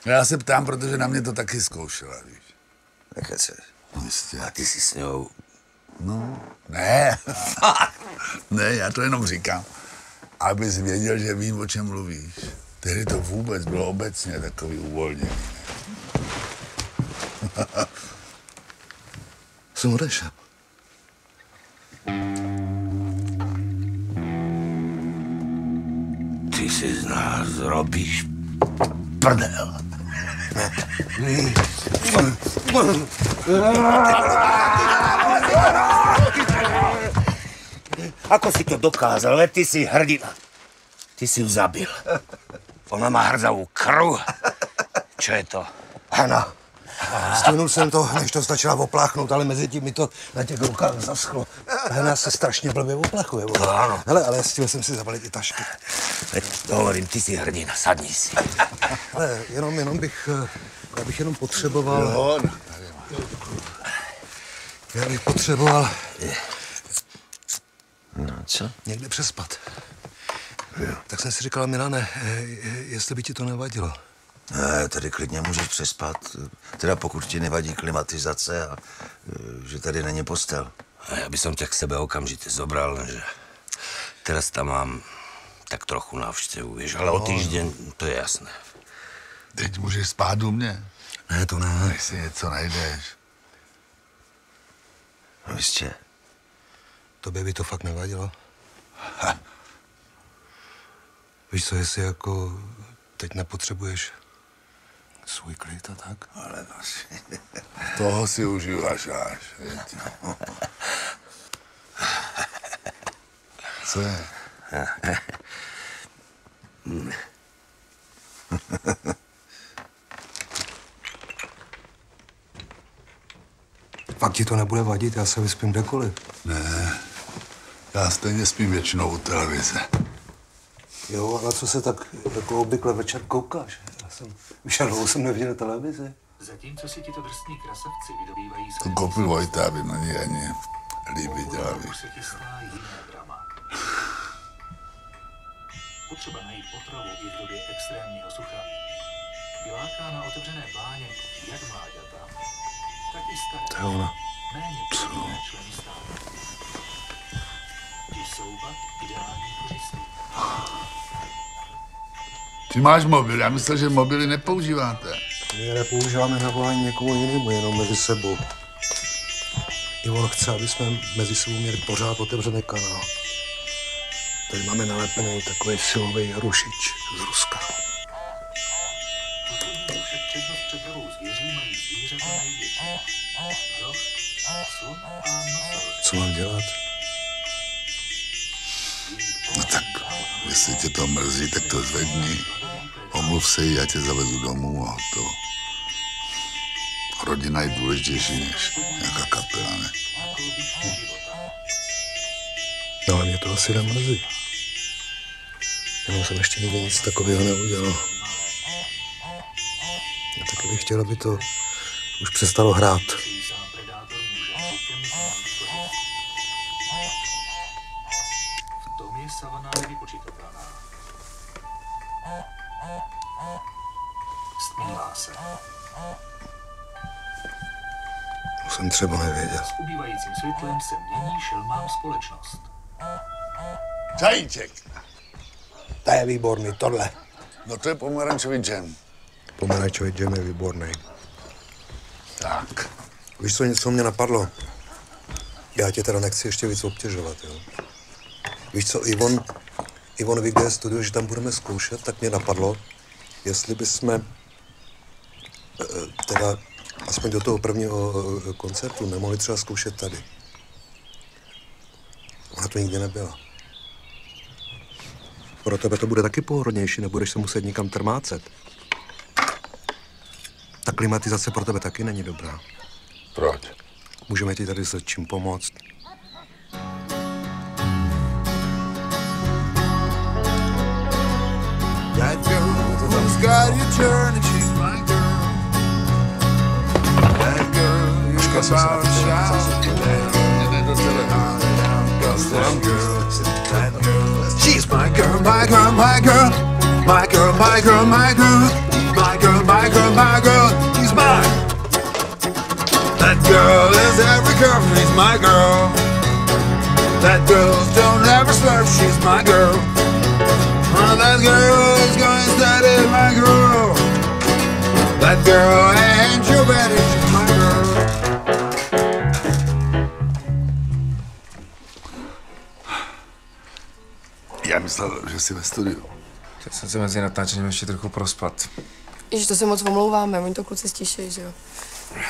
S6: Já se ptám, protože na mě to taky zkoušela, víš.
S16: Nekece.
S6: Jistě.
S16: A ty si s ňou...
S6: No, ne. Ne, já to jenom říkám, abys věděl, že vím, o čem mluvíš. Tehdy to vůbec bylo obecně takový uvolněný. Jsem odešel.
S16: Ty si z nás robíš prdel. Ako si to dokázal? Veď ty si hrdina. Ty si ju zabil. Ona má hrzavú krv. Čo je to?
S7: Hana. Stihnul jsem to, než to stačila opláchnout, ale mezi tím mi to na těch rukách zaschlo. Hana se strašně blbě oplachuje.
S16: No, ano.
S7: Hele, ale stihl jsem si zabalit i tašky.
S16: Veď hovorím, ty si hrdina, sadni si.
S7: Ale jenom bych potřeboval...
S6: Jo,
S7: Já bych potřeboval...
S16: No, co?
S7: Někde přespat. Tak jsem si říkal, Milane, jestli by ti to nevadilo.
S4: Ne, tady klidně můžeš přespat. Teda pokud ti nevadí klimatizace a že tady není postel.
S16: A ja by som ťa k sebe okamžite zobral, lenže teraz tam mám tak trochu návštevu, vieš, ale o týždeň to je jasné.
S6: Teď můžeš spát u mě.
S7: Ne, to ne.
S6: Když si něco najdeš.
S4: No jistě.
S7: Tobě by to fakt nevadilo? Ha. Víš co, jestli jako teď nepotřebuješ svůj klid a tak?
S6: Ale toho si užiju až. Co je?
S12: Fakt ti to nebude vadit, já se vyspím kdekoliv.
S6: Ne, já stejně spím většinou u televize.
S12: Jo, ale co se tak jako obvykle večer koukáš? Už dlouho jsem neviděl televizi.
S1: Zatímco si tito drsní krasavci vydobývají
S6: To koupil Vojta, aby na ní ani líbí dělali.
S1: se chystá jiné drama. Potřeba najít potravu i v době extrémního sucha vyláká na otevřené pláně jak mláďata, tak i staré.
S12: To je ona.
S1: Méně příjemné členy státu. Ti jsou pak ideální kořistí.
S6: Ty máš mobil, já myslel, že mobily nepoužíváte.
S12: My je nepoužíváme na volání někomu jinému, jenom mezi sebou. Ivon chce, aby jsme mezi sebou měli pořád otevřený kanál. Tady máme nalepený takový silový rušič z Ruska.
S1: Však přednost před pravou zvěří mají zvířata největší. Hroch, slon a nosorožec.
S12: Co mám dělat?
S6: No tak, jestli tě to mrzí, tak to zvedni. Omluv se jí, já tě zavezu domů a hotovo. Rodina je důležitější než nějaká kapela, ne?
S12: No ale mě to asi nemrzí. Jenom jsem ještě nikdy nic takového neudělal. bych chtěl, aby to už přestalo hrát.
S5: V tom je savana nevypočitatelná. Stmívá se.
S12: To jsem třeba nevěděl.
S5: S ubývajícím světlem se mění šelmám společnost.
S6: Čajíček.
S12: To je výborný, tohle.
S6: No to je pomerančový džem.
S12: Pomerančový džem je výborný.
S6: Tak.
S12: Víš co, něco mě napadlo? Já tě teda nechci ještě víc obtěžovat, jo. Víš co, Ivon ví, kde je studio, že tam budeme zkoušet, tak mě napadlo, jestli bychom teda aspoň do toho prvního koncertu nemohli třeba zkoušet tady. Ona to nikdy nebyla. Pro tebe to bude taky pohodlnější, nebudeš se muset nikam trmácet. Ta klimatizace pro tebe taky není dobrá.
S6: Proč?
S12: Můžeme ti tady s čím pomoct.
S18: That girl's got you turning, she's my girl. That girl, you're about to shout. That girl, she's my girl, my girl, my girl. My girl, my girl, my girl. My girl, my girl, my girl. She's mine. That girl is every girl, she's my girl. That girl don't ever swerve, she's my girl. That girl is going steady, my girl. That girl ain't your Betty, she's my girl.
S6: Já myslel, že jsi ve studiu.
S13: Teď jsem se mezi natáčením ještě trochu prospat.
S2: Ježiš, to se moc omlouváme, oni to kluci stišejí, že jo.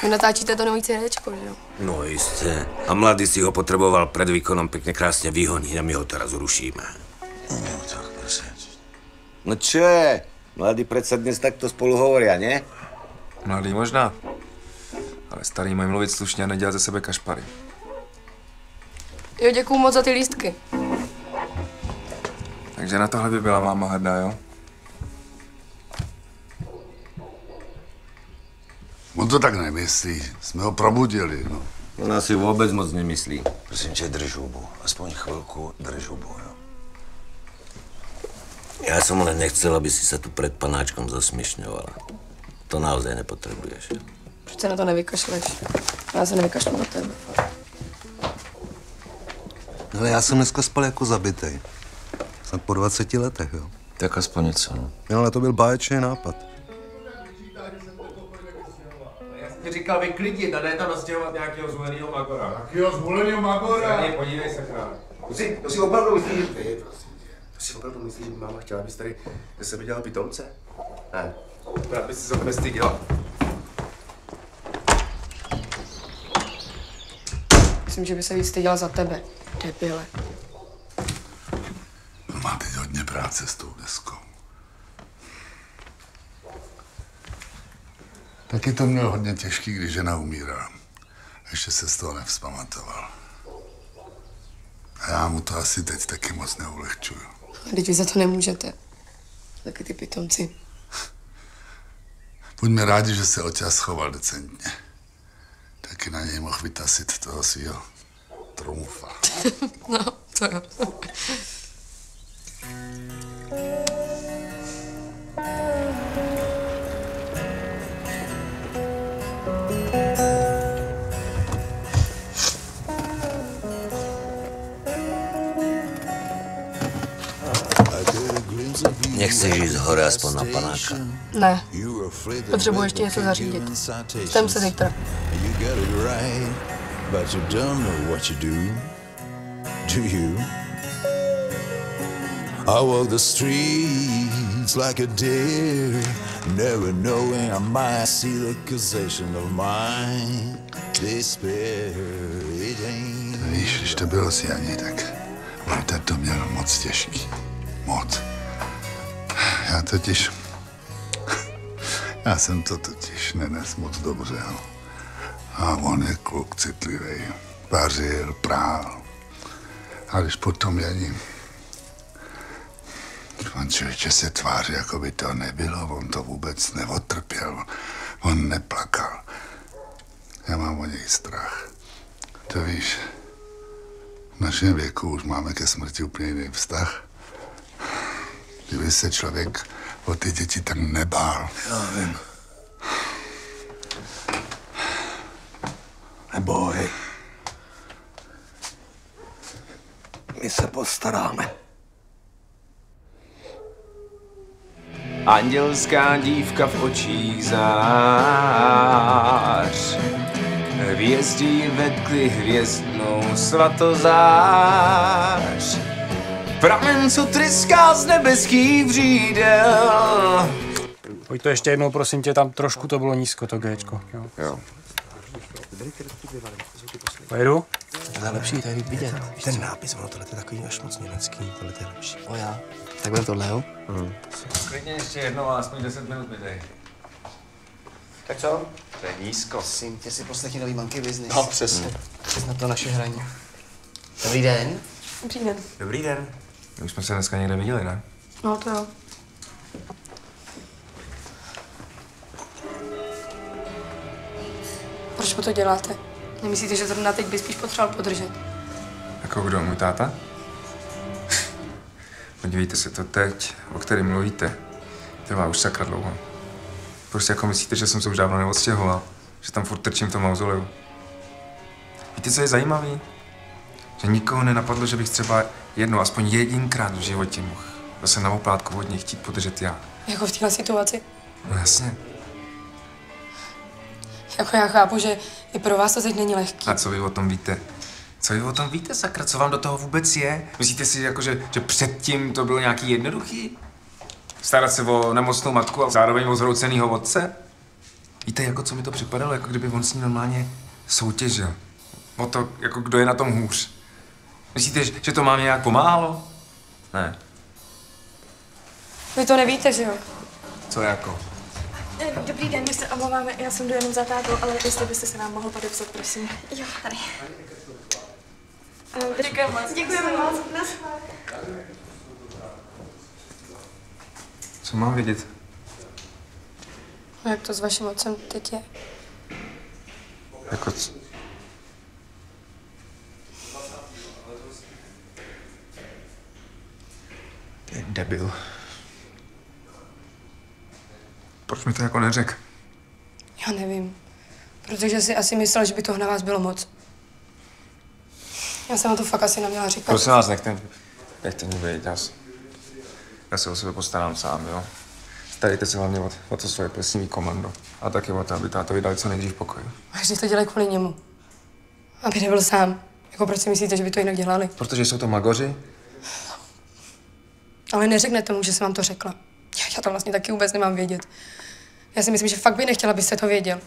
S2: Vy natáčíte to nový CDčko, že jo?
S16: No jistě. A mladý si ho potřeboval před výkonem pěkně krásně vyhonit a my ho teraz zrušíme.
S4: No tak prosím.
S16: No čo je? Mladí predsa dnes takto spolu hovoria, ne?
S13: Mladý možná. Ale starý mají mluvit slušně a nedělat ze sebe kašpary.
S2: Jo, děkuju moc za ty lístky.
S13: Takže na tohle by byla máma hrdá, jo?
S6: On to tak nemyslí. Jsme ho probudili, no.
S16: Ona si vůbec moc nemyslí.
S4: Prosím tě, drž hubu. Aspoň chvilku drž hubu, jo.
S16: Já jsem len nechcel, aby si se tu před panáčkom zasměšňovala. To naozaj nepotřebuješ.
S2: Proč se na to nevykašleš? Já se nevykašlu na tebe.
S12: Ale já jsem dneska spal jako zabitej. Snad po 20 letech, jo.
S16: Tak aspoň něco, no.
S12: Jo, ale to byl báječný nápad.
S22: Já jsem ti říkal vyklidit a ne tam nastěhovat nějakého zvolenýho magora.
S6: Jakýho zvolenýho magora?
S22: Tady, podívej se, král.
S11: To si opravdu myslíš, že si opravdu myslíš, že by máma chtěla, abys tady ze sebe dělal pitomce? Ne.
S22: Právě by si se to styděla.
S2: Myslím, že by se víc styděla za tebe, debile.
S6: Má teď hodně práce s tou deskou. Taky to měl hodně těžký, když žena umírala. Ještě se z toho nevzpamatoval. A já mu to asi teď taky moc neulehčuju.
S2: Teď vy za to nemůžete. Taky ty pitomci.
S6: Buďme rádi, že se oťas choval decentně. Taky na něj mohl vytasit toho svýho trumfa.
S2: No, to jo.
S16: Nechceš jít z hory aspoň na panáka?
S2: Ne. Potřebuji ještě něco zařídit. Vstem se zítra.
S18: But you don't know what you do you? I walk the streets like a deer, never knowing I might see the accusation of mine. Despair, it ain't.
S6: Víš, když to bylo s Janí, tak Walter to měl moc těžký. Moc. Já jsem to totiž nenes moc dobře, no. A on je kluk citlivý. Vařil, prál. A když potom Janí... On člověče se tváří, jako by to nebylo. On to vůbec neodtrpěl. On neplakal. Já mám o něj strach. To víš, v našem věku už máme ke smrti úplně jiný vztah. Kdyby se člověk o ty děti tak nebál.
S11: Já vím. Neboj. My se postaráme.
S13: Andělská dívka v očích zář, hvězdy vetkly hvězdnou svatozář. Pramen, co tryská z nebeských vřídel.
S14: Pojď to ještě jednou, prosím tě, tam trošku to bylo nízko, to Gčko. Jo. Pojedu?
S22: To je lepší, tady vidět.
S11: Ten nápis, ono tohle je takový až moc německý, tohle je lepší.
S22: O já. Tak budem tohle, jo?
S13: Klidně ještě jednou, aspoň 10 minut mi dej.
S22: Tak co?
S13: To je nízko.
S22: Prosím tě, si poslechni nový Monkey Business.
S13: No, přesně.
S22: Přes na to naše hraní. Dobrý den.
S2: Dobrý den.
S13: Dobrý den. My už jsme se dneska někde viděli, ne?
S2: No to jo. Proč mu to děláte? Nemyslíte, že zrovna teď by spíš potřeboval podržet?
S13: Jako kdo, můj táta? Podívejte se, to teď, o kterém mluvíte, trvá už sakra dlouho. Prostě jako myslíte, že jsem se už dávno neodstěhoval? Že tam furt trčím v tom mauzoleu? Víte, co je zajímavý? Že nikoho nenapadlo, že bych třeba jednou, aspoň jedinkrát v životě mohl zase na oplátku od něj chtít podržet já.
S2: Jako v téhle situaci?
S13: No jasně.
S2: Jako já chápu, že i pro vás to teď není lehký.
S13: A co vy o tom víte? Co vy o tom víte, sakra? Co vám do toho vůbec je? Myslíte si, jako, že předtím to bylo nějaký jednoduchý? Starat se o nemocnou matku a zároveň o zhroucenýho otce? Víte, jako co mi to připadalo? Jako kdyby on s ní normálně soutěžil. O to, jako kdo je na tom hůř. Myslíte, že to mám nějak pomáhalo? Ne.
S2: Vy to nevíte, že jo?
S13: Co jako?
S15: Dobrý den, my se omlouváme, já jsem jdu jenom za tátou, ale jestli byste se nám mohl podepsat, prosím. Jo, tady. Děkujeme moc. Děkujeme moc.
S13: Co mám vědět?
S2: No, jak to s vaším otcem teď je?
S13: Jako co? To je debil. Proč mi to jako neřekl?
S2: Já nevím. Protože si asi myslel, že by toho na vás bylo moc. Já jsem na to fakt asi neměla říkat.
S13: Prosím vás, nechte mě vědět. Já se o sebe postarám sám, jo? Starejte se hlavně o to svoje plesnivý komando. A taky o to, aby tátovi dali co nejdřív pokoj.
S2: A vždyť to dělají kvůli němu. Aby nebyl sám. Jako proč si myslíte, že by to jinak dělali?
S13: Protože jsou to magoři?
S2: Ale neřeknete mu, že jsem vám to řekla. Já to vlastně taky vůbec nemám vědět. Já si myslím, že fakt by nechtěla, abyste to věděl.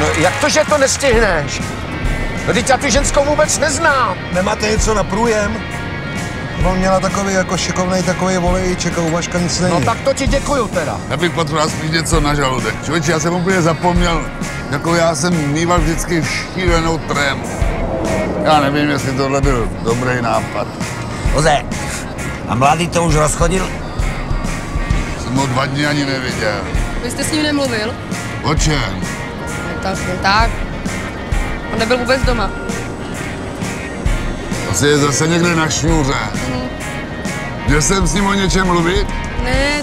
S7: No jak to, že to nestihneš? No teď já tu ženskou vůbec neznám.
S12: Nemáte něco na průjem? On měla takový jako šikovnej takový volejček a u Vaška nic není.
S7: No tak to ti děkuju teda.
S6: Já bych potřeboval spíš něco na žaludek. Člověče, já jsem úplně zapomněl, jako já jsem mýval vždycky šílenou trému. Já nevím, jestli tohle byl dobrý nápad.
S16: Oze, a mladý to už rozchodil?
S6: Jsem ho 2 dny ani neviděl.
S2: Vy jste s ním nemluvil?
S6: O čem?
S2: Tak. On nebyl vůbec doma.
S6: Asi je zase někde na šňůře. Měl jsem s ním o něčem mluvit?
S2: Ne,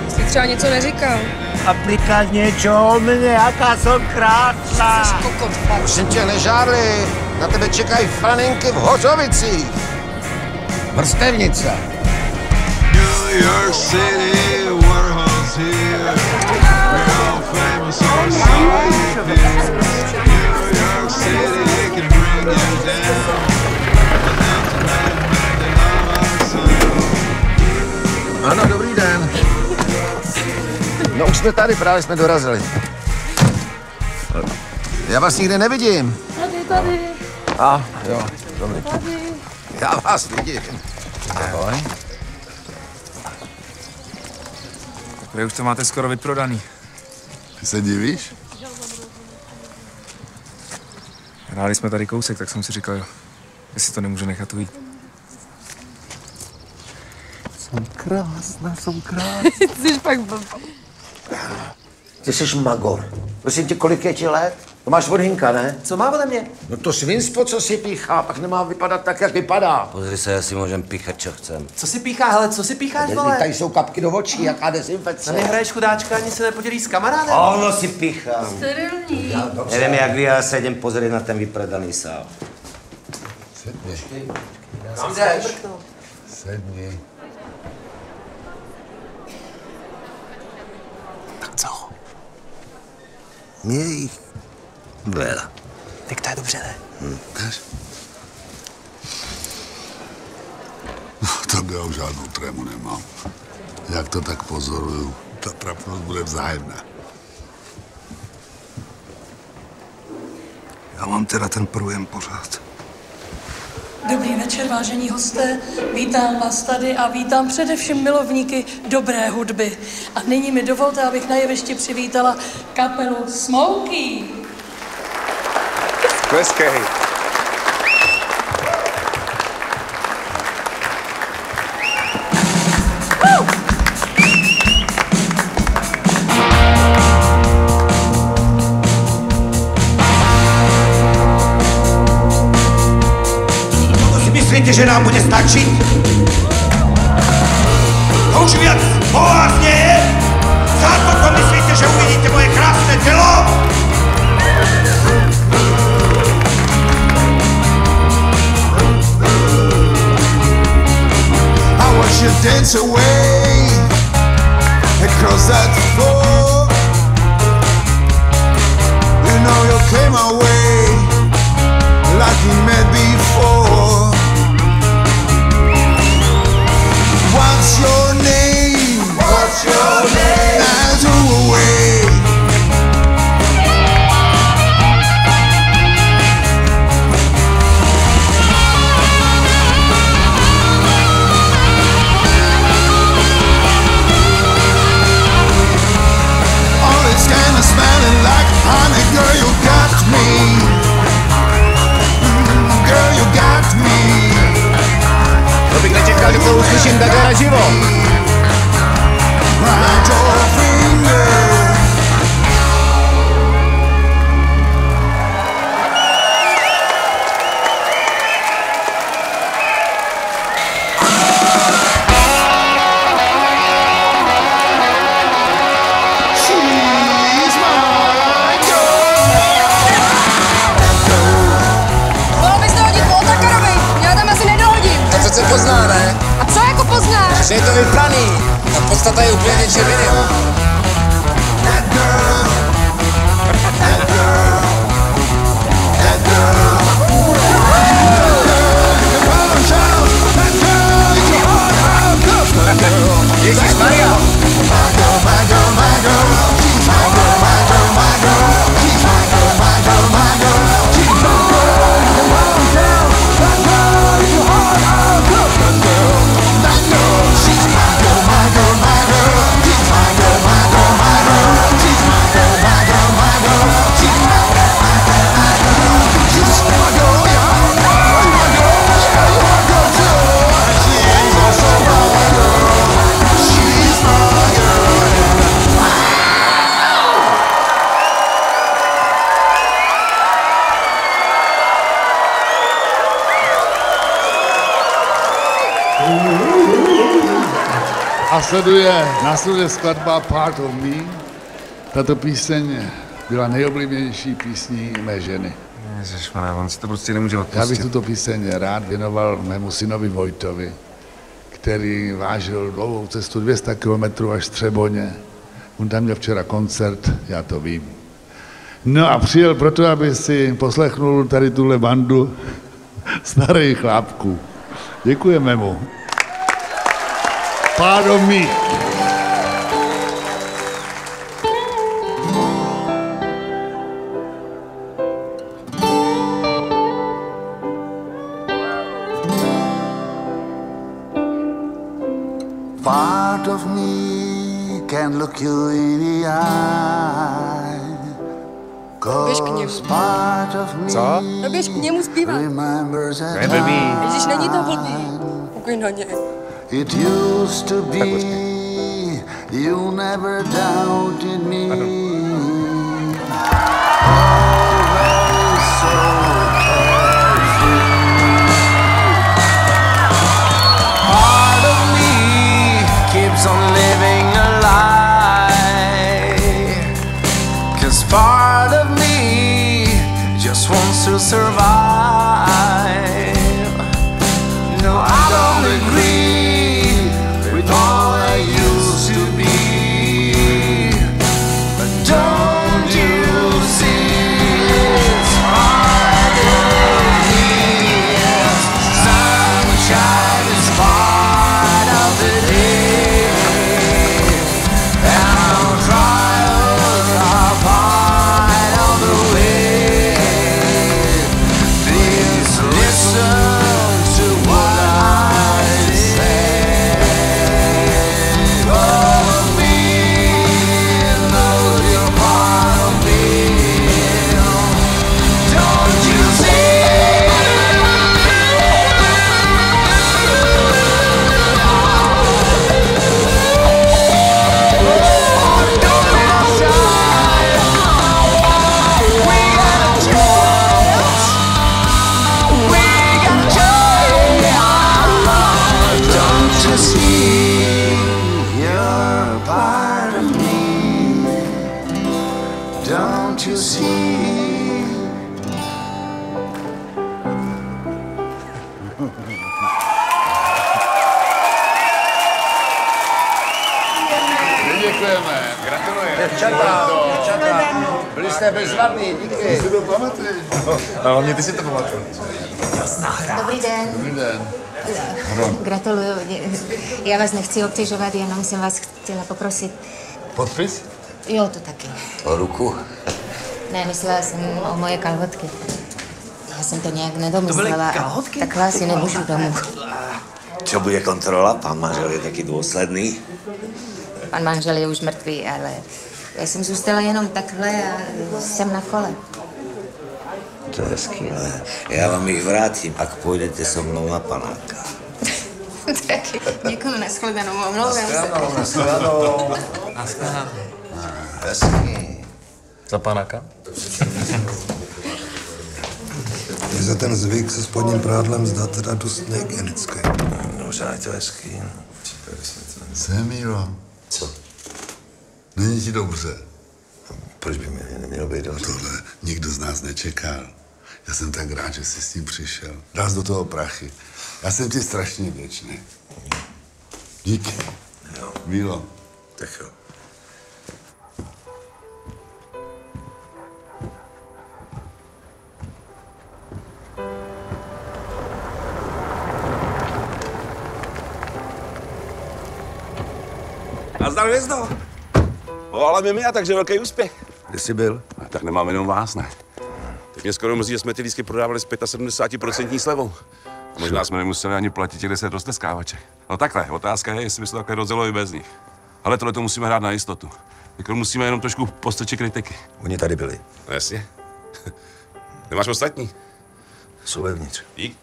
S2: jsi třeba něco neříkal.
S16: Aplikat něco o mne, jaká jsem krásná.
S2: Jsi kokot, fakt.
S7: Prosím tě, nežárli. Na tebe čekají faninky v Hořovicích. Vrstevnice.
S18: New York City, Warhol's here. We're all famous for something. New York City can bring you down.
S7: Ano, dobrý den. No už jsme tady, právě jsme dorazili. Já vás nikde nevidím.
S2: Tady.
S7: Jo, dobrý.
S2: Tady.
S7: Já vás vidím. Ahoj.
S13: Vy už to máte skoro vyprodaný.
S6: Ty se divíš?
S13: Hráli jsme tady kousek, tak jsem si říkal, jestli to nemůže nechat ujít.
S7: Jsem krásná, jsem krásná.
S2: Jsi pak blbý.
S7: Ty jsi magor. Prosím tě, kolik je ti let? To máš od Hinka, ne?
S22: Co má ode mě?
S7: No to svinstvo, co si píchá, pak nemá vypadat tak, jak vypadá. Pozri se, jestli můžem píchat, co chcem.
S22: Co si píchá, hele, co si pícháš, vole?
S7: Tady jsou kapky do očí, jaká dezinfekce.
S22: Tady hraješ chudáčka, ani se nepodělíš s kamarádem?
S7: Ono si píchá.
S2: Sterilní.
S7: Nevím, jak vy, já se jdem pozrieť na ten vypredaný sál.
S6: Sedni.
S22: Kam jdeš?
S6: Sedni.
S22: Tak co?
S7: Měj. Bela.
S22: Tak to je dobře, ne?
S6: No, tak já už žádnou trému nemám. Jak to tak pozoruju, ta trapnost bude vzájemná.
S11: Já mám teda ten průjem pořád.
S19: Dobrý večer, vážení hosté. Vítám vás tady a vítám především milovníky dobré hudby. A nyní mi dovolte, abych na jevišti přivítala kapelu Smokey.
S13: Tleskej.
S4: Myslíte, že nám bude stačit? To už viac po vás nie je? Za toto myslíte, že uvidíte moje krásne telo?
S18: I watch you dance away across that floor. You know you came my way like we met before. What's your name? What's your name? I threw away. All this kind of smelling like honey, girl, you got me. Girl, you got me.
S22: To bych nečekal, že to uslyším takhle naživo.
S18: Right your finger.
S2: Mohl bys dohodit po Otakarovi, já tam asi nedohodím.
S22: To přece pozná, ne?
S2: A co jako poznáš?
S22: Že je to vypraný. Ta podstata je úplně něčem jiným.
S18: Ježišmarja!
S6: A následuje skladba Part of Me. Tato píseň byla nejoblíbenější písní mé ženy.
S13: Ježišmarja, on si to prostě nemůže
S6: Já
S13: odpustit.
S6: bych tuto píseň rád věnoval mému synovi Vojtovi, který vážil dlouhou cestu 200 kilometrů až Třeboně. On tam měl včera koncert, já to vím. No a přijel proto, aby si poslechnul tady tuhle bandu starých chlápků. Děkujeme mu. Part of Me.
S18: Part of me
S6: can't look you in the eye.
S2: Běž k němu.
S22: Co?
S2: No běž k němu zpívat.
S22: To je blbý.
S2: Ježíš, není to blbý. Koukej na něj.
S6: It used to be, you never doubted me. Always so carefree.
S3: Part of me keeps on living a lie. 'Cause part of me just wants to survive. No, I don't agree with all I used to be. But don't you see it's part of me? Yes, sunshine is part of the day, and trials are part of the way. Please listen to what I say. Oh, me knows you're part of me. Don't you see? Don't you see, you're part of me. Don't you see?
S6: Děkujeme, gratulujeme.
S7: Děvčata, byli jste bezvadný, díky.
S6: Si to pamatuješ?
S11: A hlavně ty si to pamatuješ.
S20: Dobrý den.
S6: Dobrý den.
S20: Gratuluju. Já vás nechci obtěžovat, jenom jsem vás chtěla poprosit.
S6: Podpis?
S20: Jo, to taky.
S7: O ruku?
S20: Ne, myslela jsem o moje kalhotky. Já jsem to nějak nedomyslela.
S7: To byly kalhotky?
S20: Takhle asi nemůžu domů.
S16: Čo bude kontrola? Pán manžel je taky důsledný.
S20: Pan manžel je už mrtvý, ale já jsem zůstala jenom takhle a jsem na kole.
S16: To je skvělé. Já vám jich vrátím, ak půjdete so mnou na panáka.
S20: Taky. Děkuji, nashledanou, omlouvám se.
S7: Nashledanou.
S22: Naschledanou.
S7: Hezký.
S22: Za panáka?
S12: Je za ten zvyk se spodním prádlem zdá teda dost nehygienický.
S7: Možná je to hezký.
S6: Semíro.
S7: Co?
S6: Není ti dobře.
S7: Proč by mi nemělo být dobře?
S6: Tohle nikdo z nás nečekal. Já jsem tak rád, že jsi s tím přišel. Dal jsi do toho prachy. Já jsem ti strašně vděčný. Díky.
S7: Jo.
S6: Mílo.
S7: Tak jo.
S9: Nazdar, hvězdo. Voláme mi Mimia, takže velký úspěch.
S7: Kde jsi byl?
S9: Tak nemáme jenom vás, ne? Teď mě skoro mrzí, že jsme ty lístky prodávali s 75% slevou. A možná jsme nemuseli ani platit těch 10 rozteskávaček. No takhle, otázka je, jestli by se to takhle rozdělo i bez nich. Ale tohle to musíme hrát na jistotu. Jako musíme jenom trošku postrčit kritiky.
S7: Oni tady byli.
S9: No jasně. Nemáš ostatní?
S7: Jsou vevnitř.
S9: Dík.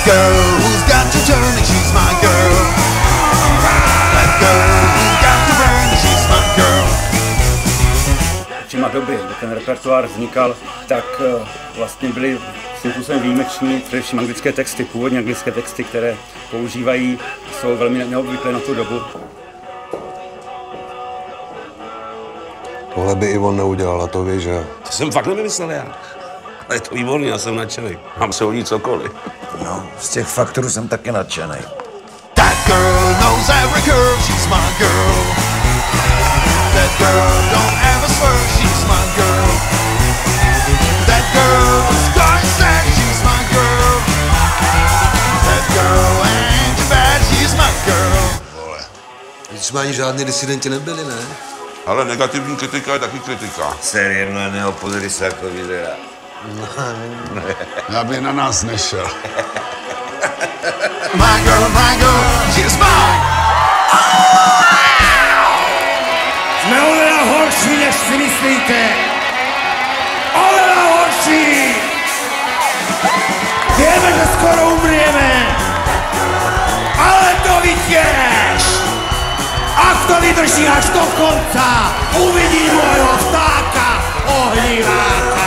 S18: Girl who's got to turn and she's my girl. That girl who's got to burn and she's my girl.
S23: Těma doby, kdy ten repertoár vznikal, tak vlastně byly svým způsobem výjimeční, především anglické texty, původně anglické texty, které používají, jsou velmi neobvyklé na tu dobu.
S12: Tohle by i on neudělal, a to víš, že?
S9: To jsem fakt nevymyslel já. Ale je to výborný, já jsem nadšený. Mám se hodit cokoliv.
S7: No, z těch faktorů jsem taky nadšený.
S18: That girl knows every curve, she's my girl. That girl don't ever swerve, she's my girl. That girl is gorgeous, she's my girl. That girl ain't too bad, she's my girl.
S11: jsme ani žádní disidenti nebyli, ne?
S9: Ale negativní kritika je taky kritika.
S16: Ser jedného pozri se, jako vyzerá.
S6: Já bych na nás nešel.
S3: My girl, she's mine.
S8: Jsme oveľa horší, než si myslíte. Oveľa horší. Vieme, že skoro umrieme. Ale to vytěž. A kto vydrží až do konca, uvidí môjho vtáka ohníváka.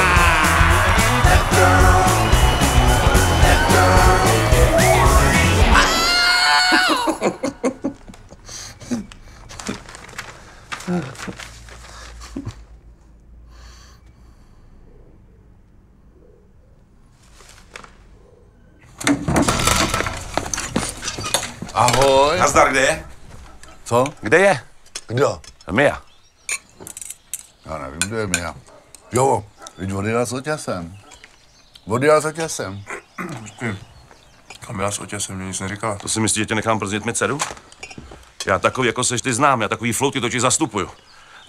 S9: Ahoj. Nazdar, kde je?
S6: Co?
S9: Kde je?
S6: Kdo?
S9: Mia.
S6: Já nevím, kde je Mia. Jo, teď odjela s otěsem. Odjela s otěsem.
S13: Ty, Kamila s otěsem mě nic neříkala.
S9: To si myslíš, že tě nechám przdit mi dceru? Já takový, jako seš ty znám, já takový flow, ty to ti zastupuju.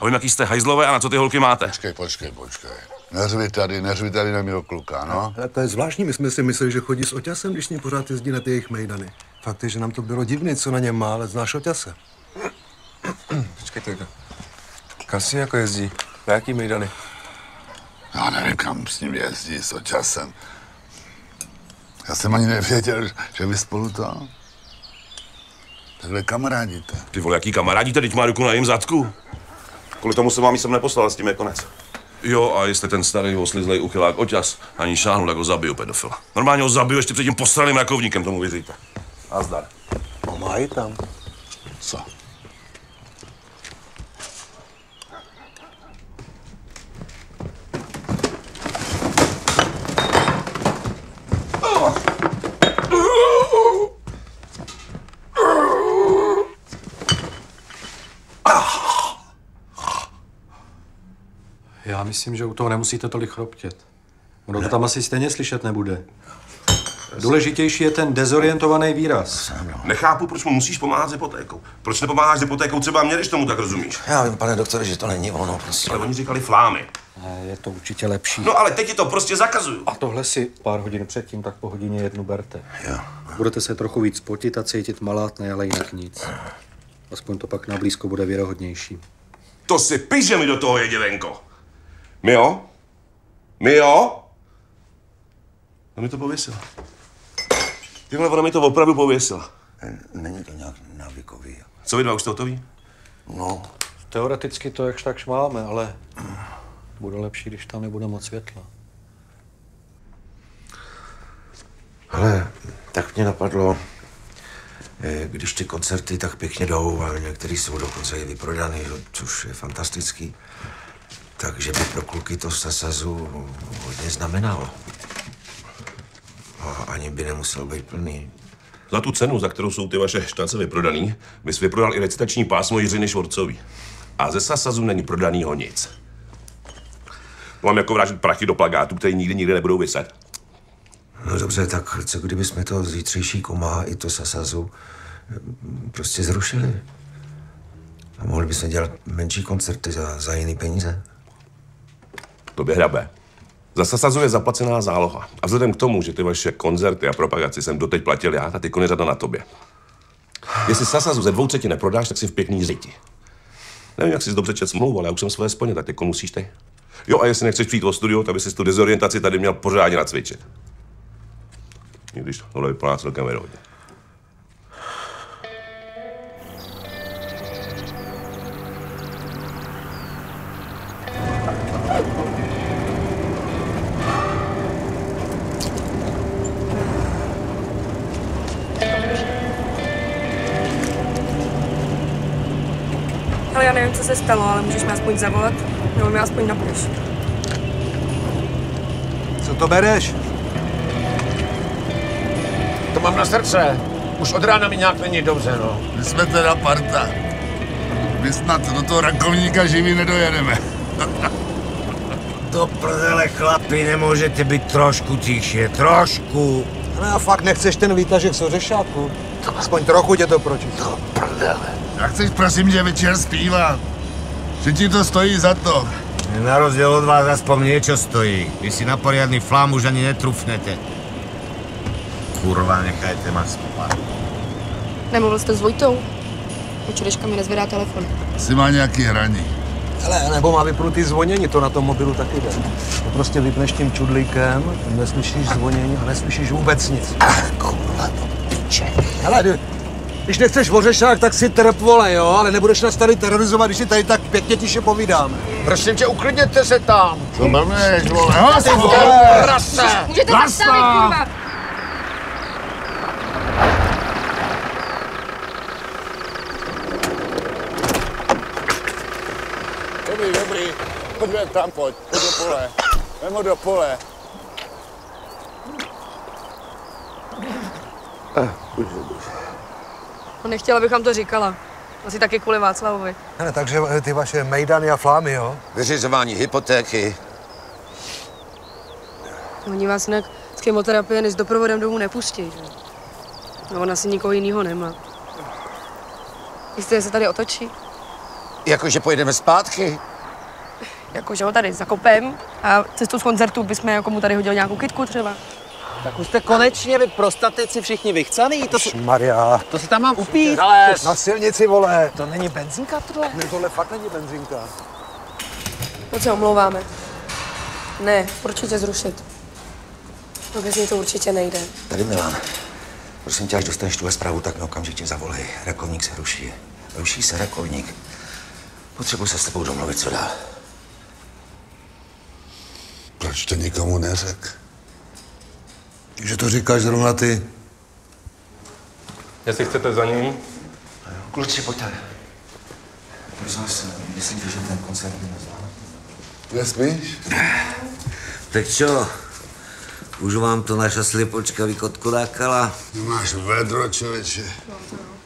S9: A vím, jaký jste hajzlové a na co ty holky máte.
S6: Počkej. Neřvi tady na mého kluka, no.
S12: Ale to je zvláštní, my jsme si mysleli, že chodí s oťasem, když s ním pořád jezdí na ty jejich mejdany. Fakt je, že nám to bylo divné, co na něm má, ale znáš oťase.
S13: Počkejte, kam si jako jezdí? Na jaký mejdany?
S6: Já nevím, kam s ním jezdí s oťasem. Já jsem ani nevěděl, že vy spolu to... Takhle kamarádíte.
S9: Ty vole, jaký kamarádíte, teď má ruku na jejím zadku. Kvůli tomu jsem vám ji sem neposlal, s tím je konec. Jo, a jestli ten starý oslizlej uchylák oťas ani šáhnu, tak ho zabiju, pedofila. Normálně ho zabiju ještě před tím posraným rakovníkem, tomu věříte. A zdar.
S12: No mají tam.
S6: Co?
S14: Já myslím, že u toho nemusíte tolik chroptět. Ono to tam asi stejně slyšet nebude. Důležitější je ten dezorientovaný výraz.
S9: Nechápu, proč mu musíš pomáhat s hypotékou. Proč nepomáháš s hypotékou třeba mě, když tomu tak rozumíš?
S7: Já vím, pane doktore, že to není ono prostě.
S9: Ale oni říkali flámy.
S14: Je to určitě lepší.
S9: No ale teď ti to prostě zakazuju.
S14: A tohle si pár hodin předtím, tak po hodině jednu berte.
S7: Jo.
S14: Budete se trochu víc potit a cítit malátné, ale jinak nic. Aspoň to pak nablízko bude věrohodnější.
S9: To si píše mi do toho, jedivenko. Mio? No mi to pověsila. Tyhle, ona mi to opravdu pověsila.
S7: Není to nějak návykový.
S9: Co vy dva, už jste hotoví?
S7: No.
S14: Teoreticky to jakž takž máme, ale bude lepší, když tam nebude moc světla.
S7: Ale tak mě napadlo, když ty koncerty tak pěkně jdou a některý jsou dokonce i vyprodaný, což je fantastický, takže by pro kluky to Sasazu hodně znamenalo. A ani by nemusel být plný.
S9: Za tu cenu, za kterou jsou ty vaše štance vyprodaný, bys vyprodal i recitační pásmo Jiřiny Švorcový. A ze Sasazu není prodanýho nic. Mám jako vrážet prachy do plakátů, které nikdy nebudou viset.
S7: No dobře, tak co kdybychom to zítřejší Koma i to Sasazu prostě zrušili? A mohli bychom dělat menší koncerty za jiný peníze?
S9: To by hrabe. Za Sasazu je zaplacená záloha. A vzhledem k tomu, že ty vaše koncerty a propagaci jsem doteď platil já, tak ty je řada na tobě. Jestli Sasazu ze 2/3 neprodáš, tak si v pěkný řiti. Nevím, jak jsi dobře čet smlouvu, ale já už jsem svoje splnil, tak ty musíš ty. Jo, a jestli nechceš přijít o studio, tak by si tu dezorientaci tady měl pořádně nacvičit. I když tohle vypadá celkem věrohodně.
S2: Ale já nevím, co se stalo, ale můžeš mi aspoň zavolat, nebo mi aspoň napiš.
S12: Co to bereš?
S17: To mám na srdce. Už od rána mi nějak není dobře, no.
S6: My jsme teda parta. My snad do toho rakovníka živý nedojedeme.
S16: To prdele, chlapi, nemůžete být trošku tiše, trošku.
S12: No a fakt nechceš ten výtažek z ořešáku? Aspoň trochu tě to pročí.
S16: To prdele.
S6: Jak chceš, prosím tě, večer zpívat? Že ti to stojí za to.
S17: Na rozdiel od vás aspoň niečo stojí. Vy si na poriadny flám už ani netrufnete. Kurva, nechajte ma spát.
S2: Nemluvil jste s Vojtou? Večerečka mi nezvedá telefon.
S6: Asi má nějaký hraní.
S12: Hele, nebo má vypnutý zvonění, to na tom mobilu taky jde. To prostě vypneš tím čudlíkem, neslyšíš zvonění a neslyšíš vůbec nic.
S17: Kurva, to piče.
S12: Hele, když nechceš ořešák, tak si trp, vole, jo, ale nebudeš nás tady terorizovat, když si tady tak pěkně tiše povídáme.
S17: Prosím tě, uklidněte se tam.
S6: Co blbneš, vole?
S17: Ty vole, prase!
S2: Můžete zastavit, kurva!
S6: Dobrý. Pojď tam, pojď do pole. Vem ho do pole.
S2: On nechtěl, abych vám to říkala. Asi taky kvůli Václavovi.
S12: Ne, takže ty vaše mejdany a flámy, jo?
S7: Vyřizování hypotéky.
S2: Oni vás jinak z chemoterapie než s doprovodem domů nepustí, že? No, on asi nikoho jiného nemá. Jistě se tady otočí?
S7: Jakože pojedeme zpátky?
S2: Jakože ho tady zakopem a cestou z koncertu bychom jako mu tady hodili nějakou kytku třeba.
S22: Tak už jste konečně vy prostateci všichni vychcaný?
S12: Maria.
S22: To si tam mám upít?
S12: Na silnici, vole.
S22: To není benzinka tohle?
S12: Ne, tohle fakt není benzinka.
S2: Moc se omlouváme. Ne, určitě zrušit. No bez ní to určitě nejde.
S7: Tady Milan. Prosím tě, až dostaneš tuhle zprávu, tak mi okamžitě zavolej. Rakovník se ruší. Ruší se rakovník. Potřebuji se s tebou domluvit, co dál.
S6: Proč to nikomu neřek?
S11: Že to říkáš zrovna ty.
S13: Jestli chcete za ním?
S7: Kluci, pojďte. Prosím vás, myslíte, že ten koncert by nezvládl?
S6: Nespíš?
S16: Tak čo? Už vám to naša slipočka vykotkudákala?
S6: Máš vedro, člověče.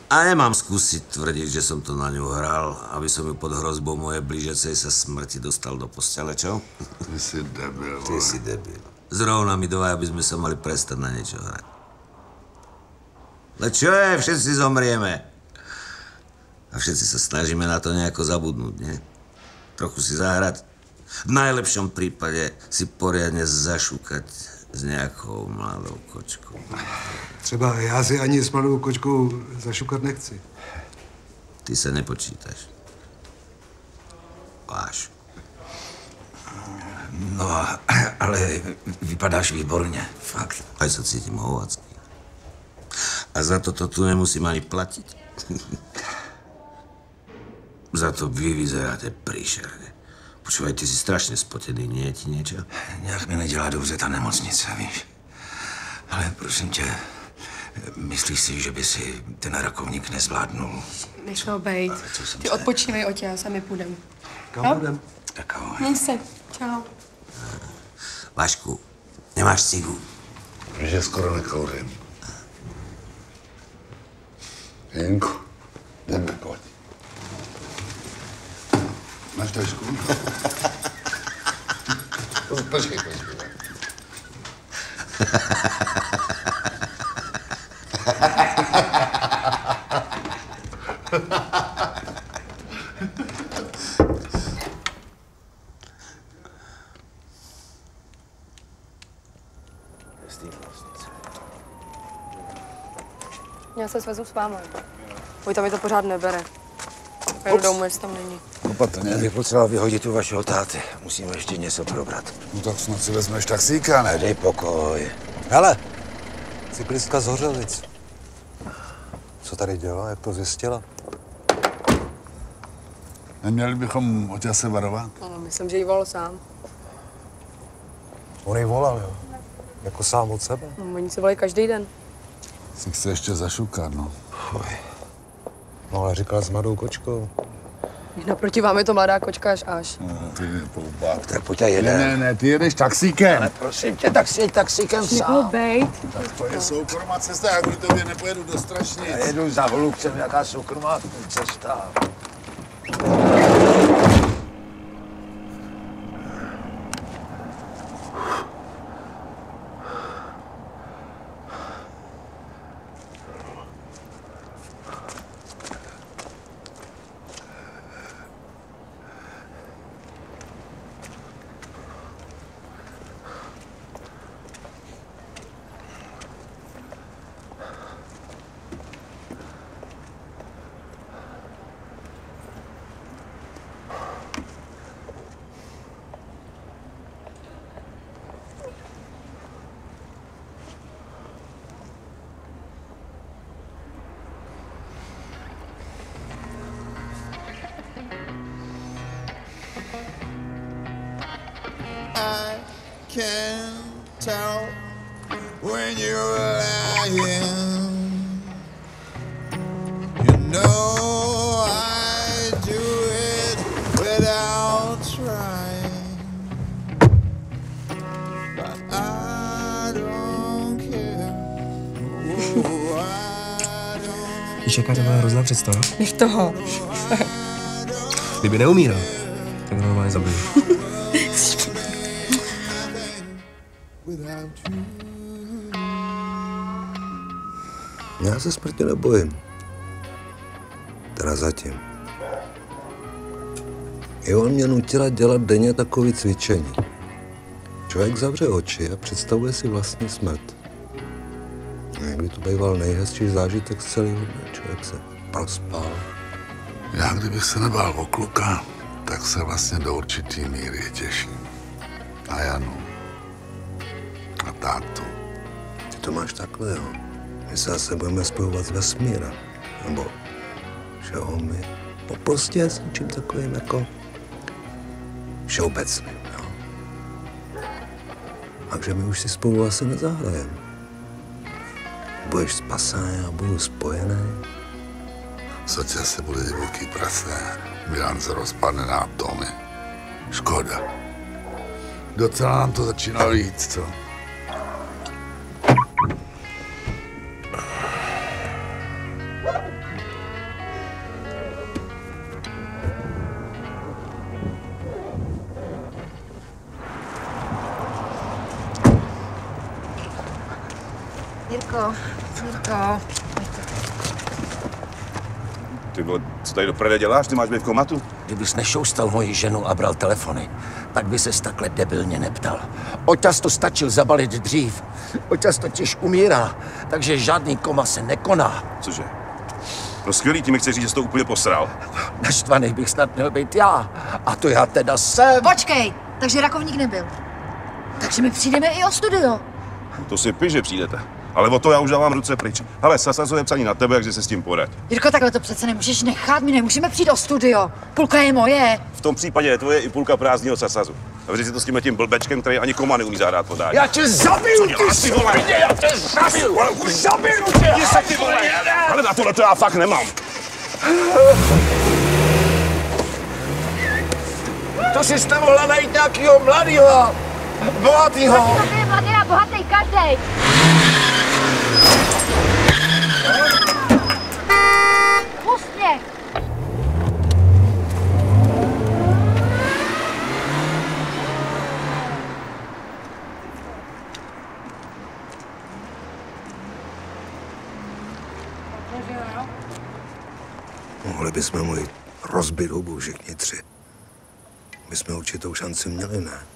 S16: A nemám skúsiť tvrdiť, že som to na ňu hral, aby som ju pod hrozbou moje blížecej sa smrti dostal do postele, čo?
S6: Ty si debil,
S16: Ty si debil. Zrovna mi dvaj, aby sme sa mali prestať na niečo hrať. No čo je, všetci zomrieme. A všetci sa snažíme na to nejako zabudnúť, nie? Trochu si zahrať. V najlepšom prípade si poriadne zašúkať s nějakou mladou kočkou.
S12: Třeba já si ani s mladou kočkou zašukat nechci.
S16: Ty se nepočítaš. Váš.
S4: No, ale vypadáš výborně, fakt.
S16: Aj se cítím hovacký. A za to tu nemusím ani platit. Za to vy vyzeráte príšerne. Počúvaj, ty si strašně spotený, nie je ti niečo?
S4: Nějak mi nedělá dobře ta nemocnice, víš. Ale prosím tě, myslíš si, že by si ten rakovník nezvládnul?
S2: Nech ho bejt. Ty odpočívej, Otě, a sami půjdem.
S12: Kam půjdem?
S4: Tak ahoj.
S2: Měj se. Čau.
S16: Vašku, nemáš cigu?
S6: Že skoro nekouřím. Jenku, jdeme, pojď. Máš tašku? Počkej.
S2: Já se svezu s váma. Vojta mi to pořád nebere. Pojedu domů, jestli tam není.
S6: Opatrně.
S7: Já bych potřeboval vyhodit u vašeho táty. Musíme ještě něco probrat.
S6: No tak snad si vezmeš taxíka, ne?
S7: Dej pokoj.
S12: Hele, cyklistka z Hořovic. Co tady dělá, jak to zjistila?
S6: Neměli bychom Otě se varovat?
S2: No, myslím, že jí volal sám.
S12: On jí volal, jo? Jako sám od sebe?
S2: No, oni se volají každý den.
S6: Si chce ještě zašukat, no.
S12: No, ale říkal s mladou kočkou.
S2: Naproti vám je to mladá kočka až.
S6: No, ty poubák.
S7: Tak pojď a jedem.
S6: Ne, ty jedeš taxíkem.
S7: Ale prosím tě, tak si taxíkem sám.
S2: Bejt.
S6: Tak to je soukromá cesta, já kvůli tobě nepojedu do Strašnic.
S7: Já jedu za Holubcem, jaká soukromá cesta.
S3: can tell when you're lying. You know I do it without trying, but I don't care. Oh, I don't.
S13: Víš, jaká to byla hrozná představa?
S2: Než toho.
S13: Kdyby neumíral, tak normálně zabil.
S11: Já se smrti nebojím. Teda zatím. I on mě nutila dělat denně takové cvičení. Člověk zavře oči a představuje si vlastní smrt. Někdy to býval nejhezčí zážitek z celého dne. Člověk se prospal.
S6: Já, kdybych se nebál o kluka, tak se vlastně do určitý míry těším. A Janu. A tátu.
S11: Ty to máš takhle, jo? My se zase budeme spojovat s vesmírem. Nebo všeho no prostě s něčím takovým jako všeobecným, jo? Takže my už si spolu asi nezahrajeme. Budeš spasený a budu spojený.
S6: Sotě se bude divoký prase. Milan se rozpadne na atomy. Škoda. Docela nám to začíná jít, co?
S20: Jirko.
S9: Ty vole, co tady do prde děláš? Ty máš být v komatu?
S7: Kdybys nešoustal moji ženu a bral telefony, tak by ses takhle debilně neptal. Oťas to stačil zabalit dřív. Oťas totiž umírá, takže žádný koma se nekoná.
S9: Cože? No skvělý, ty mi chceš říct, že jsi to úplně posral.
S7: Naštvaný bych snad měl být já. A to já teda jsem.
S15: Počkej, takže Rakovník nebyl. Takže my přijdeme i o studio.
S9: To si píš, že přijdete. Ale o to já už dávám ruce pryč. Hele, Sasazo je psaní na tebe, takže se s tím poraď.
S15: Jirko, takhle to přece nemůžeš nechat, my nemůžeme přijít o studio. Půlka je moje.
S9: V tom případě je tvoje i půlka prázdního Sasazu. A vždyť si to s tím bečkem, který ani koma neumí zahrát podání.
S7: Já tě zabiju, ty svině, já tě zabiju! Zabiju tě!
S9: Ty vole! Ale na tohle to já fakt nemám.
S7: To si jste mohla najít nějakýho mladýho, bohatýho.
S15: To je mladý a bohatý každej. Pust mě.
S11: Mohli bychom mu rozbit hubu všichni tři. My jsme určitou šanci měli, ne?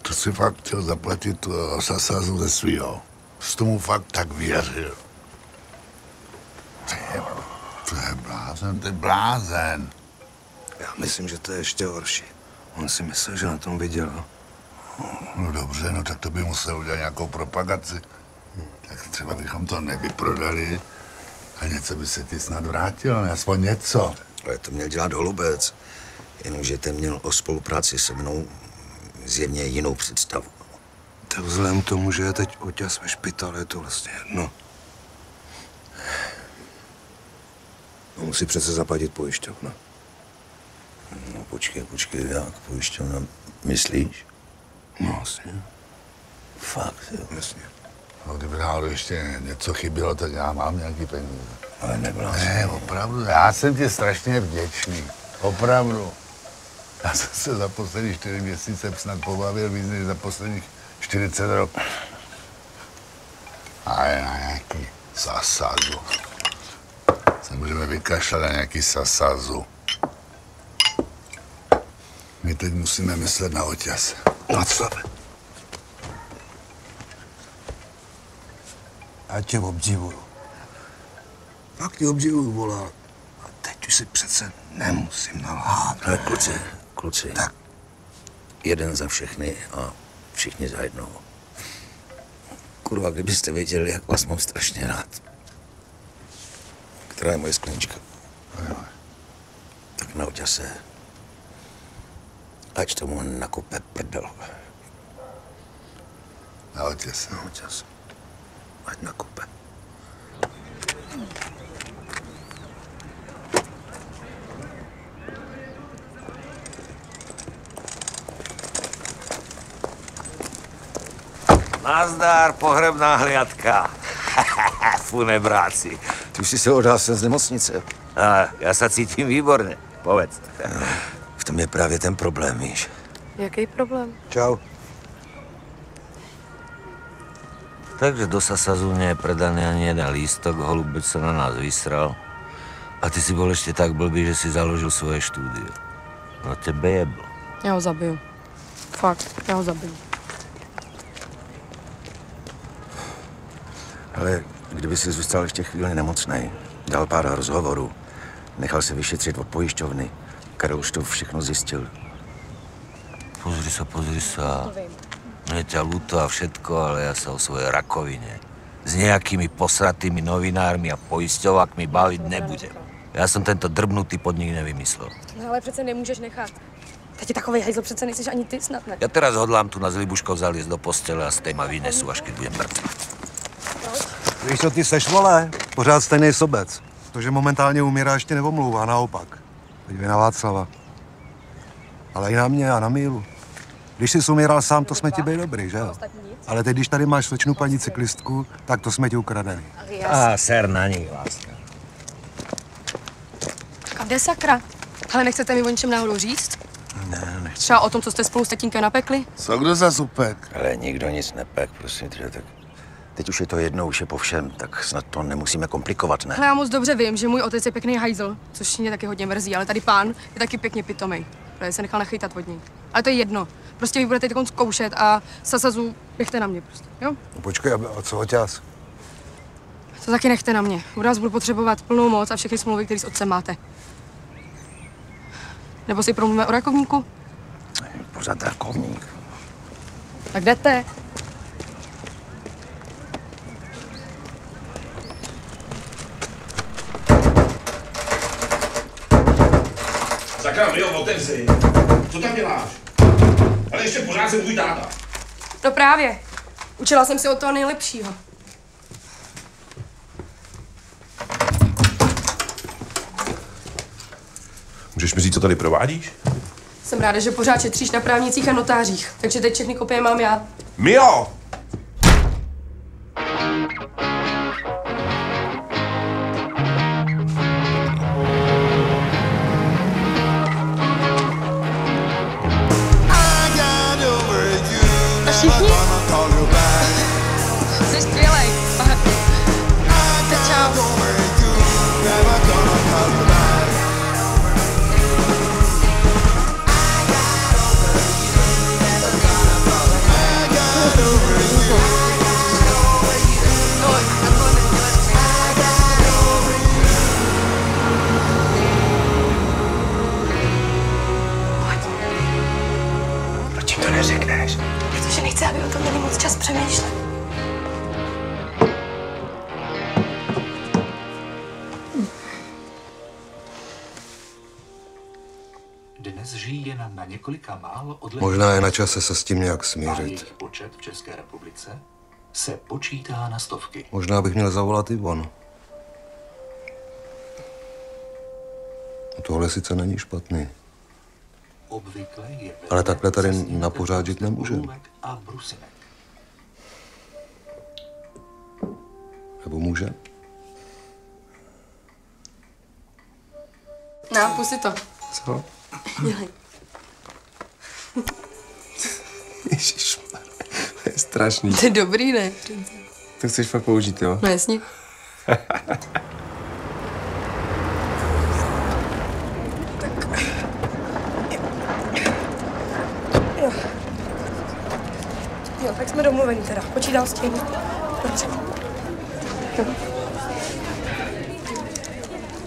S6: To si fakt chtěl zaplatit Sasazu ze svýho. S tomu fakt tak věřil. To je blázen, to je blázen.
S11: Já myslím, že to je ještě horší. On si myslel, že na tom vydělal.
S6: No dobře, no tak to by musel udělat nějakou propagaci. Tak třeba bychom to nevyprodali a něco by se ti snad vrátilo, aspoň něco.
S7: Ale to měl dělat Holubec, jenomže ten měl o spolupráci se mnou zjevně jinou představu.
S11: Tak vzhledem k tomu, že je teď Oťas ve špitale, je to vlastně jedno. No, musí přece zaplatit pojišťovna.
S7: No počkej, jak pojišťovna, myslíš?
S11: No vlastně.
S7: Fakt, jo.
S11: Jasně.
S6: No, kdyby náhodou ještě něco chybělo, tak já mám nějaký peníze.
S7: Ale nebyla.
S6: Ne, opravdu, já jsem ti strašně vděčný. Opravdu. Já jsem se za poslední 4 měsíce snad pobavil víc než za posledních 40 roků. A je na nějaký Sasazu. Se můžeme vykašlat na nějaký Sasazu. My teď musíme myslet na Oťas.
S11: Na co? Já tě obdivuju. Fakt tě obdivuju, volá. A teď už si přece nemusím nalhát.
S7: Ale kluci, tak. Jeden za všechny a všichni za jednoho. Kurva, kdybyste věděli, jak vás mám strašně rád. Která je moje sklenička? Tak na Oťase Ať tomu nakupe prdel.
S6: Na otěs.
S7: Na otěs. Ať nakupe.
S16: Nazdar, pohrebná hliadka. Funebráci.
S7: Ty už jsi se odhlásil z nemocnice.
S16: Já se cítím výborně. Povedz.
S7: V tom je právě ten problém, víš.
S2: Jaký problém?
S7: Čau.
S16: Takže do Sasazu nie je predaný ani jeden lístok, holubec se na nás vysral. A ty si bol ešte tak blbý, že si založil svoje štúdio. No tebe jeblo.
S2: Já ho zabiju. Fakt, já ho zabiju.
S7: Ale kdyby si zůstal ještě chvíli nemocnej, dal pár rozhovorů, nechal se vyšetřit od pojišťovny, Karel už to všechno zjistil.
S16: Pozri sa. Mne ťa ľúto a všetko, ale ja sa o svojej rakovine s nejakými posratými novinármi a poisťovákmi baviť nebudem. Já jsem tento drbnutý podnik nevymyslel.
S2: No ale přece nemůžeš nechat. Teď je takovej hajzl, přece nejsiš ani ty snad, ne?
S16: Ja teraz hodlám tu na Zlibuškov zaliesť do postele a z tej ma vynesu, až keď budem mrtvý.
S11: Víš, co ty seš, vole? Pořád stejný sobec. To, že momentálně umírá, ještě neomlouvá, naopak. Podívej na Václava. Ale i na mě a na Mílu. Když jsi umíral sám, to jsme ti byli dobrý, že jo? Ale teď, když tady máš slečnu paní cyklistku, tak to jsme ti ukradený.
S16: Ser na ní, láska.
S2: A kde sakra? Ale nechcete mi o něčem náhodou říct?
S7: Ne, nechci.
S2: Třeba o tom, co jste spolu s tatínkem napekli?
S6: Co kdo za supek?
S7: Ale nikdo nic nepek, prosím tě, tak... Teď už je to jedno, už je po všem, tak snad to nemusíme komplikovat, ne?
S2: Ale já moc dobře vím, že můj otec je pěkný hajzl, což mě taky hodně mrzí, ale tady pán je taky pěkně pitomej, protože se nechal nachytat od něj. Ale to je jedno. Prostě vy budete teď zkoušet a Sasazu nechte na mě prostě, jo?
S11: No počkej, a co oťas?
S2: To taky nechte na mě. U nás budu potřebovat plnou moc a všechny smlouvy, které s otcem máte. Nebo si promluvíme o rakovníku?
S7: Pořád rakovník.
S2: Tak jdete.
S9: Sakra, jo, otevři. Co tam děláš? Ale ještě pořád jsem tvůj táta.
S2: No právě. Učila jsem se od toho nejlepšího.
S9: Můžeš mi říct, co tady provádíš?
S2: Jsem ráda, že pořád šetříš na právnicích a notářích, takže teď všechny kopie mám já.
S9: Mio!
S2: A všichni? Jsi skvělej. Tak čau.
S7: Proč jim to neřekneš?
S2: Protože nechci, aby o tom měli moc čas přemýšlet.
S5: Dnes žijí jen na několika málo odlehlých...
S11: Možná je na čase se s tím nějak
S5: A
S11: smířit.
S5: jejich počet v České republice se počítá na stovky.
S11: Možná bych měl zavolat Ivon. Tohle sice není špatný.
S5: Obvykle je
S11: Ale takhle tady na pořád žít nemůžeme.
S5: a brusinek.
S11: Nebo může?
S2: No, pusti to.
S13: Co?
S2: Dělej.
S13: Ježišmar, to je strašný.
S2: To je dobrý, ne?
S13: To chceš fakt použít, jo?
S2: No jasně. Jo, tak jsme domluveni teda. Počítám s tím. Dobře. Jo.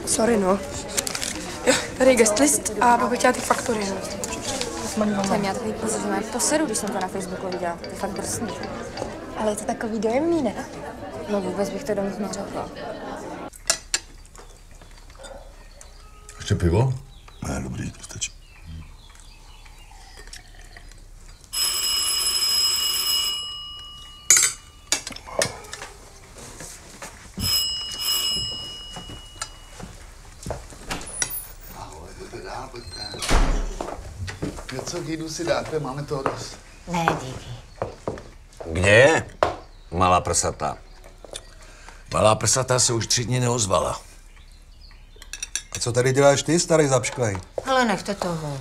S2: Sorry, no. Jo, tady je guest list a pak bych chtěla ty faktory.
S15: Jsem měla takový pocit, že mám poseru, když jsem to na Facebooku viděla. To je fakt drsný. Ale je to takový dojemný, ne? No vůbec bych to do nich neřekla.
S6: Ještě pivo?
S4: Ne, dobrý, to stačí.
S6: Něco k jídlu si dáte, máme toho dost.
S20: Ne, díky.
S7: Kde je malá prsata? Malá prsata se už 3 dny neozvala.
S12: A co tady děláš ty, starý zapšklej?
S20: Ale nechte toho.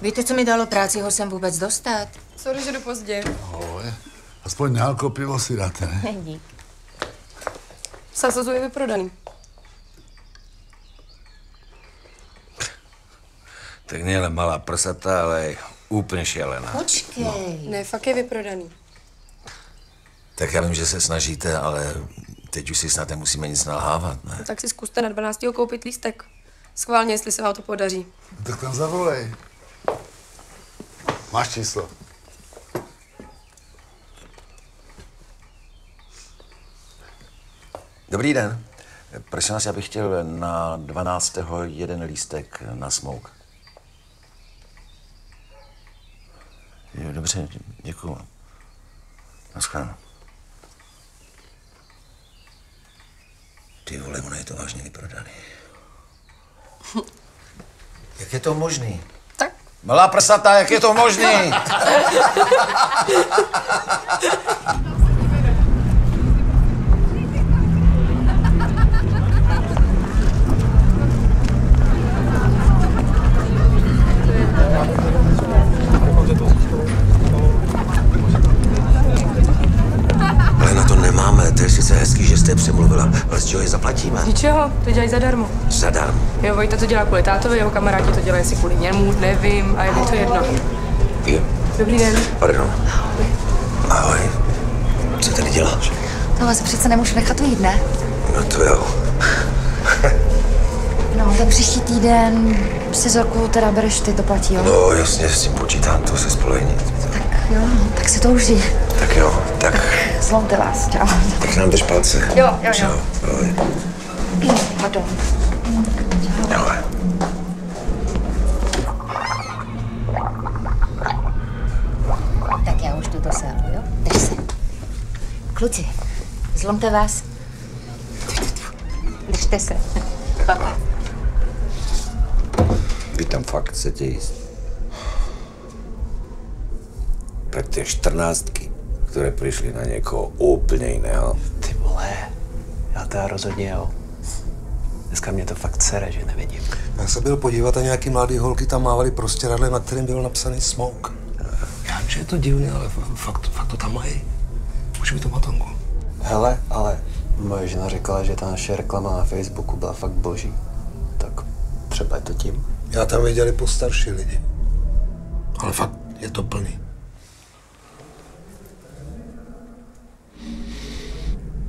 S20: Víte, co mi dalo práci ho sem vůbec dostat?
S2: Sorry, že jdu pozdě.
S6: Ahoj. Aspoň nealko pivo si dáte, ne?
S20: Dík.
S2: Sasazu je vyprodaný.
S7: Tak nejen malá prsata, ale úplně šílená.
S20: Počkej.
S2: Ne, fakt je vyprodaný.
S7: Tak já vím, že se snažíte, ale teď už si snad nemusíme nic nalhávat, ne?
S2: No, tak si zkuste na 12. koupit lístek. Schválně, jestli se vám to podaří.
S6: Tak tam zavolej. Máš číslo.
S7: Dobrý den. Prosím vás, já bych chtěl na 12. jeden lístek na Smoke. Jo, dobře, děkuju. Naschledanou. Ty vole, ono je to vážně vyprodaný. Jak je to možný?
S2: Tak.
S7: Malá prsata, jak je to možný? Ale na to nemáme, to je sice hezký, že jste přemluvila, ale z čeho je zaplatíme?
S2: Z ničeho, to dělají zadarmo.
S7: Zadarmo.
S2: Jo, Vojta to dělá kvůli tátovi, jeho kamarádi to dělají si kvůli němu, nevím, a je mi to jedno.
S7: Jo.
S2: Dobrý den.
S7: Pardon. Ahoj. Co tady děláš?
S15: No, vás přece nemůžu nechat vyjít, ne?
S7: No to jo.
S15: No, tak příští týden si Zorku teda bereš ty, to platí, jo?
S7: No jasně, s tím počítám, to se spolehní.
S15: Jo, no, tak si to užij.
S7: Tak jo, tak.
S15: Zlomte vás, čau.
S7: Tak nám drž palce.
S15: Jo.
S7: Čau. Ahoj.
S15: Pardon.
S7: Ahoj.
S20: Tak já už jdu do sálu, jo? Drž se. Kluci, zlomte vás. Držte se. Papa.
S7: Vy tam fakt chcete jíst? Tak ty 14, které přišly na někoho úplně jiného.
S22: Ty vole, já teda rozhodně jo. Dneska mě to fakt sere, že nevidím.
S12: Já se byl podívat a nějaký mladý holky tam mávali prostěradlem, na kterém byl napsaný Smoke. Já vím, že je to divný, ale fakt to tam mají. Už mi to matonku.
S22: Hele, ale moje žena říkala, že ta naše reklama na Facebooku byla fakt boží. Tak třeba je to tím.
S12: Já tam viděli postarší lidi. Ale fakt je to plný.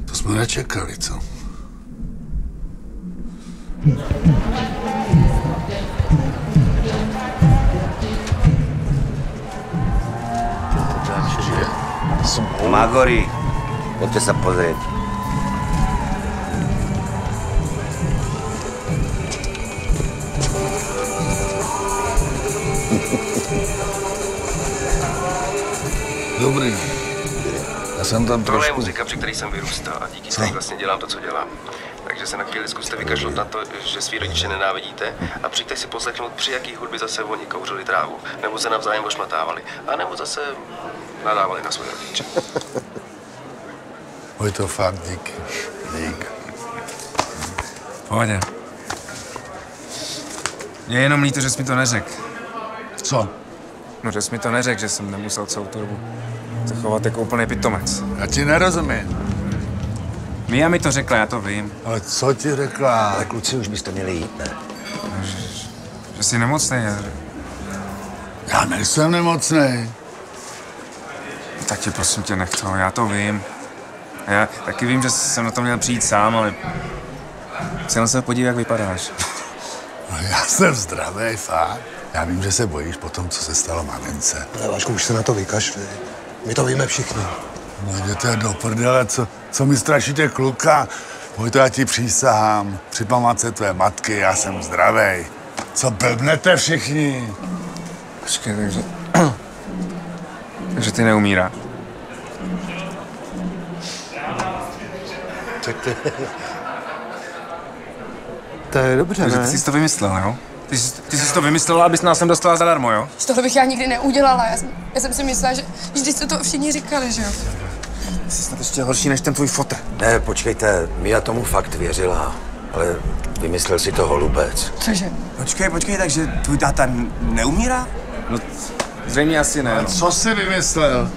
S6: To jsme nečekali, co?
S7: Magori, pojďte se pozrieť.
S6: Dobrý. Já jsem tam
S13: Tohle je
S6: trošku...
S13: muzika, při který jsem vyrůstal a díky které vlastně dělám to, co dělám. Takže se na chvíli zkuste vykašlat na to, že svý rodiče nenávidíte a přijďte si poslechnout, při jaký hudbě zase oni kouřili trávu, nebo se navzájem ošmatávali, a nebo zase nadávali na svoje rodiče.
S6: Oj, to fakt díky. Dík.
S13: Pohodě. Je jenom líto, že jsi mi to neřekl.
S6: Co?
S13: No, že jsi mi to neřekl, že jsem nemusel celou tu dobu se chovat jako úplný pitomec.
S6: Já ti nerozumím.
S13: Mia mi to řekla, já to vím.
S6: Ale co ti řekla?
S7: Ale kluci, už byste měli jít, ne?
S13: Že jsi nemocný,
S6: Já nejsem nemocný.
S13: Tak tě prosím tě nech toho, já to vím. Já taky vím, že jsem na to měl přijít sám, ale se na sebe podívej, jak vypadáš.
S6: No, já jsem zdravý, fakt. Já vím, že se bojíš po tom, co se stalo mamince.
S12: Ale Vašku, už se na to vykašli. My to víme všichni.
S6: No jděte do prdele, co mi strašíte kluka? Vojto, já ti přísahám. Při památce tvé matky, já jsem zdravý. Co blbnete všichni?
S13: Počkej, takže... takže ty neumíráš.
S12: To je dobře,
S13: takže
S12: ne?
S13: ty jsi to vymyslel, jo? Ty jsi to vymyslela, abys nás sem dostala zadarmo, jo?
S2: Z toho bych já nikdy neudělala. Já jsem si myslela, že vždyť jste to všichni říkali, že jo?
S13: Jsi snad ještě horší než ten tvůj fotr.
S7: Ne, počkejte, Mia tomu fakt věřila, ale vymyslel si to holubec.
S2: Cože?
S13: Počkej, takže tvůj táta neumírá? No, zřejmě asi ne. No.
S6: Co jsi vymyslel?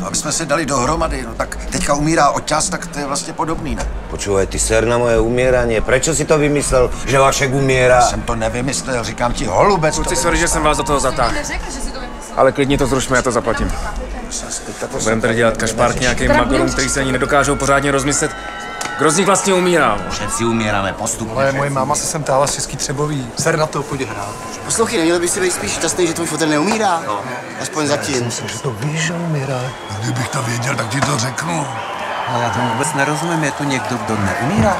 S7: Aby jsme se dali dohromady, no tak teďka umírá oťas, tak to je vlastně podobný, ne? Počúvaj, ty ser na moje umíranie, prečo si to vymyslel, že Vašek umírá? Já jsem to nevymyslel, říkám ti, holubec.
S13: Kluci, sorry, že jsem vás do toho zatáhl. Ale klidně to zrušme, já to zaplatím. Budeme tady dělat kašpárk nějakým magorům, který se ani nedokážou pořádně rozmyslet. Grozník vlastně umírá.
S16: Všetci umíráme postupně.
S12: Ale moje máma se sem táhla z Český Třebový. Ser na to pojď hrát.
S1: Poslouchej, neměl bys si být spíš šťastný, že tvůj fotel neumírá? No. Aspoň zatím.
S12: Myslím, že to víš, že umírá.
S6: A kdybych to věděl, tak ti to řeknu.
S10: Ale já tomu vůbec nerozumím, je tu někdo, kdo neumírá?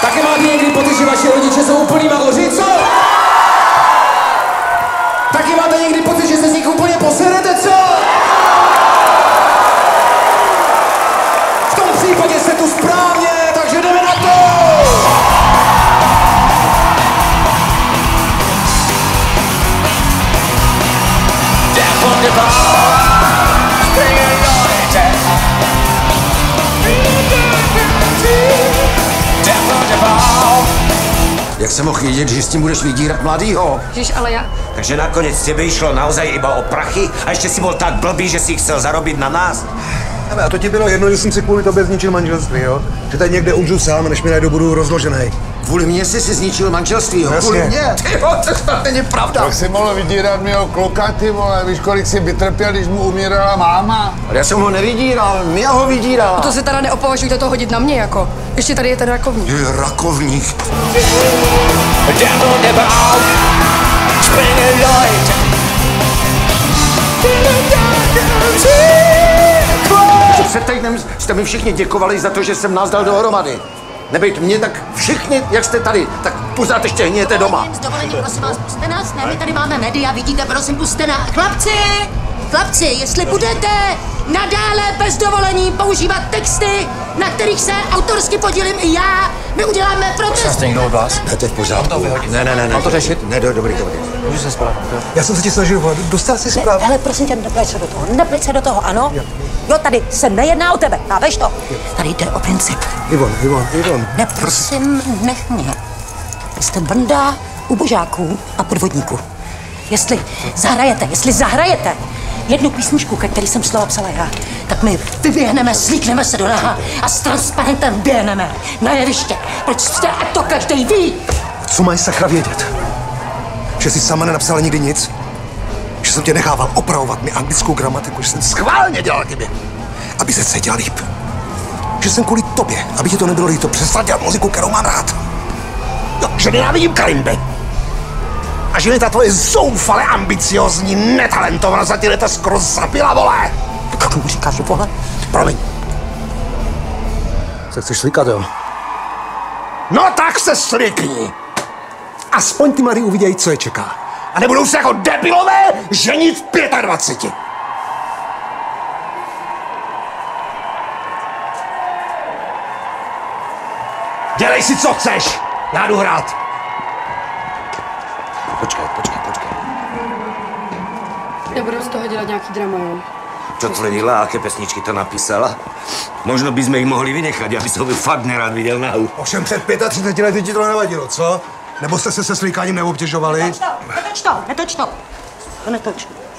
S8: Taky máte někdy pocit, že vaši rodiče jsou úplný magoři, co? Taky máte někdy pocit, že se z nich úplně poserete, co? V tom případě jste tu správně, takže jdeme na to!
S7: Jak jsem mohl vědět, že s tím budeš vydírat mladýho?
S2: Ježiš, ale já...
S7: Takže nakonec těbe šlo naozaj iba o prachy a ještě si byl tak blbý, že si chcel zarobit na nás?
S12: A to ti bylo jedno, že jsem si kvůli tobě zničil manželství, jo? Že tady někde umřu sám, než mi najdu, budu rozložený.
S7: Kvůli mně jsi si zničil manželství, jo? Kvůli mě? Tyjo, to snad není pravda.
S6: Tak jsi mohl vydírat mého kluka, ty vole. Víš, kolik jsi vytrpěl, když mu umírala máma?
S7: Ale já jsem ho nevydíral, Mia ho vydírala.
S2: To se teda neopovažujte to hodit na mě, jako. Ještě tady je ten rakovník.
S7: Je rakovník. Před týdnem jste mi všichni děkovali za to, že jsem nás dal dohromady. Nebejt mě, tak všichni, jak jste tady, tak pořád ještě hnějete doma.
S20: S dovolením, prosím vás, puste nás, ne, my tady máme média, vidíte, prosím, puste nás. Chlapci, jestli budete nadále bez dovolení používat texty, na kterých se autorsky podílím i já, my uděláme protest.
S7: Někdo od vás? Ne, to je v pořádku. Ne.
S12: Mám to řešit?
S7: Ne, dobrý.
S12: Můžu se spát. Já jsem se ti snažil volat, dostal jsi zprávu.
S20: Ale prosím tě, nepleť se do toho, ano? Jo, tady se nejedná o tebe, chápeš to? Tady jde o princip.
S12: Ivon.
S20: Ne, prosím, nech mě. Jste banda ubožáků a podvodníků. Jestli zahrajete jednu písničku, ke který jsem slova psala já, tak my vyběhneme, slíkneme se do naha a s transparentem běhneme na jeviště. Proč jste, a to každej ví?
S12: Co máš sakra vědět? Že jsi sama nenapsala nikdy nic? Že jsem tě nechával opravovat mi anglickou gramatiku, že jsem schválně dělal chyby, aby se cítil líp. Že jsem kvůli tobě, aby ti to nebylo líto, přestal dělat muziku, kterou mám rád. Jo, že nenávidím kalimby. A že mi ta tvoje zoufale ambiciozní netalentovanost za ty leta skoro zabila, vole! Jak mu říkáš, vole? Promiň. Se chceš slikat, jo? No tak se slikni! Aspoň ty mladí uvidějí, co je čeká. A nebudou se jako debilové ženit v 25. Dělej si, co chceš! Já jdu hrát.
S7: Počkej.
S2: Nebudu z toho dělat nějaký drama, jo?
S7: Čo tvrdila, aké pesničky to napísala? Možno by sme ich mohli vynechat, já bych to fakt nerad viděl nahu.
S12: Ovšem před 35 lety ti to nevadilo, co? Nebo jste se slíkáním neobtěžovali?
S20: Netoč to.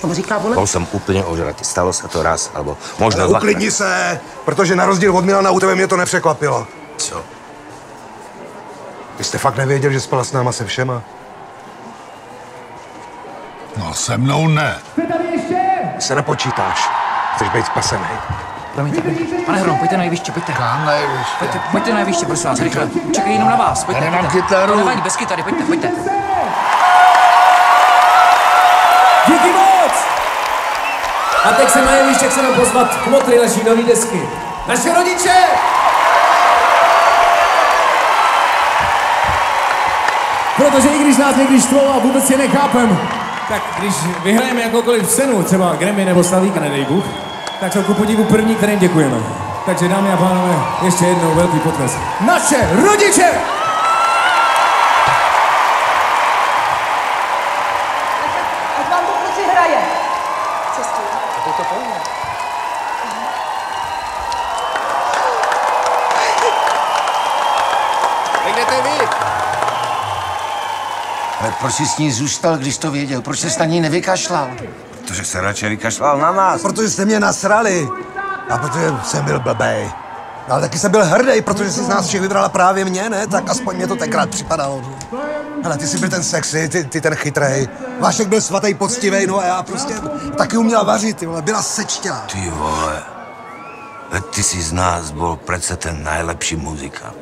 S20: To říká, vole?
S7: Bol som úplne ožratý. Stalo sa to raz, alebo možno
S12: dvakrát. Uklidni se, protože na rozdíl od Milana u tebe mě to nepřekvapilo.
S7: Co?
S12: Vy jste fakt nevěděl, že spala s náma se všema?
S6: No, se mnou ne.
S12: Se nepočítáš. Chceš být spasený.
S21: Promiňte, pane Hrom, pojďte na jeviště, pojďte.
S6: Kam na jeviště?
S21: Pojďte na jeviště, prosím vás, rychle. Čekají jenom na vás, pojďte.
S6: Já nemám kytaru.
S21: To nevadí, bez kytary, pojďte.
S8: Díky moc! A teď se na jeviště chceme pozvat kmotry naší nový desky. Naše rodiče! Protože i když nás někdy štvou a vůbec je nechápem, tak když vyhrajeme jakoukoliv cenu, třeba Grammy nebo Slavíka, nedej Bůh, tak jsou ku podivu první, kterým děkujeme. Takže dámy a pánové, ještě jednou velký potlesk. Naše rodiče!
S20: Ať vám to kluci hraje. Cestu.
S21: To je to pojme.
S4: Jak jdete vy? Ale proč jsi s ní zůstal, když to věděl? Proč jsi na ní nevykašlal? Protože se radši vykašlal na nás.
S12: Protože jste mě nasrali. A protože jsem byl blbej. Ale taky jsem byl hrdý, protože jsi z nás všech vybrala právě mě, ne? Tak aspoň mě to tenkrát připadalo. Hele, ty jsi byl ten sexy, ty ten chytrej. Vašek byl svatý, poctivej, no a já prostě taky uměla vařit, ty vole, byla sečtěla.
S16: Ty vole, ty si z nás byl přece ten nejlepší muzikant.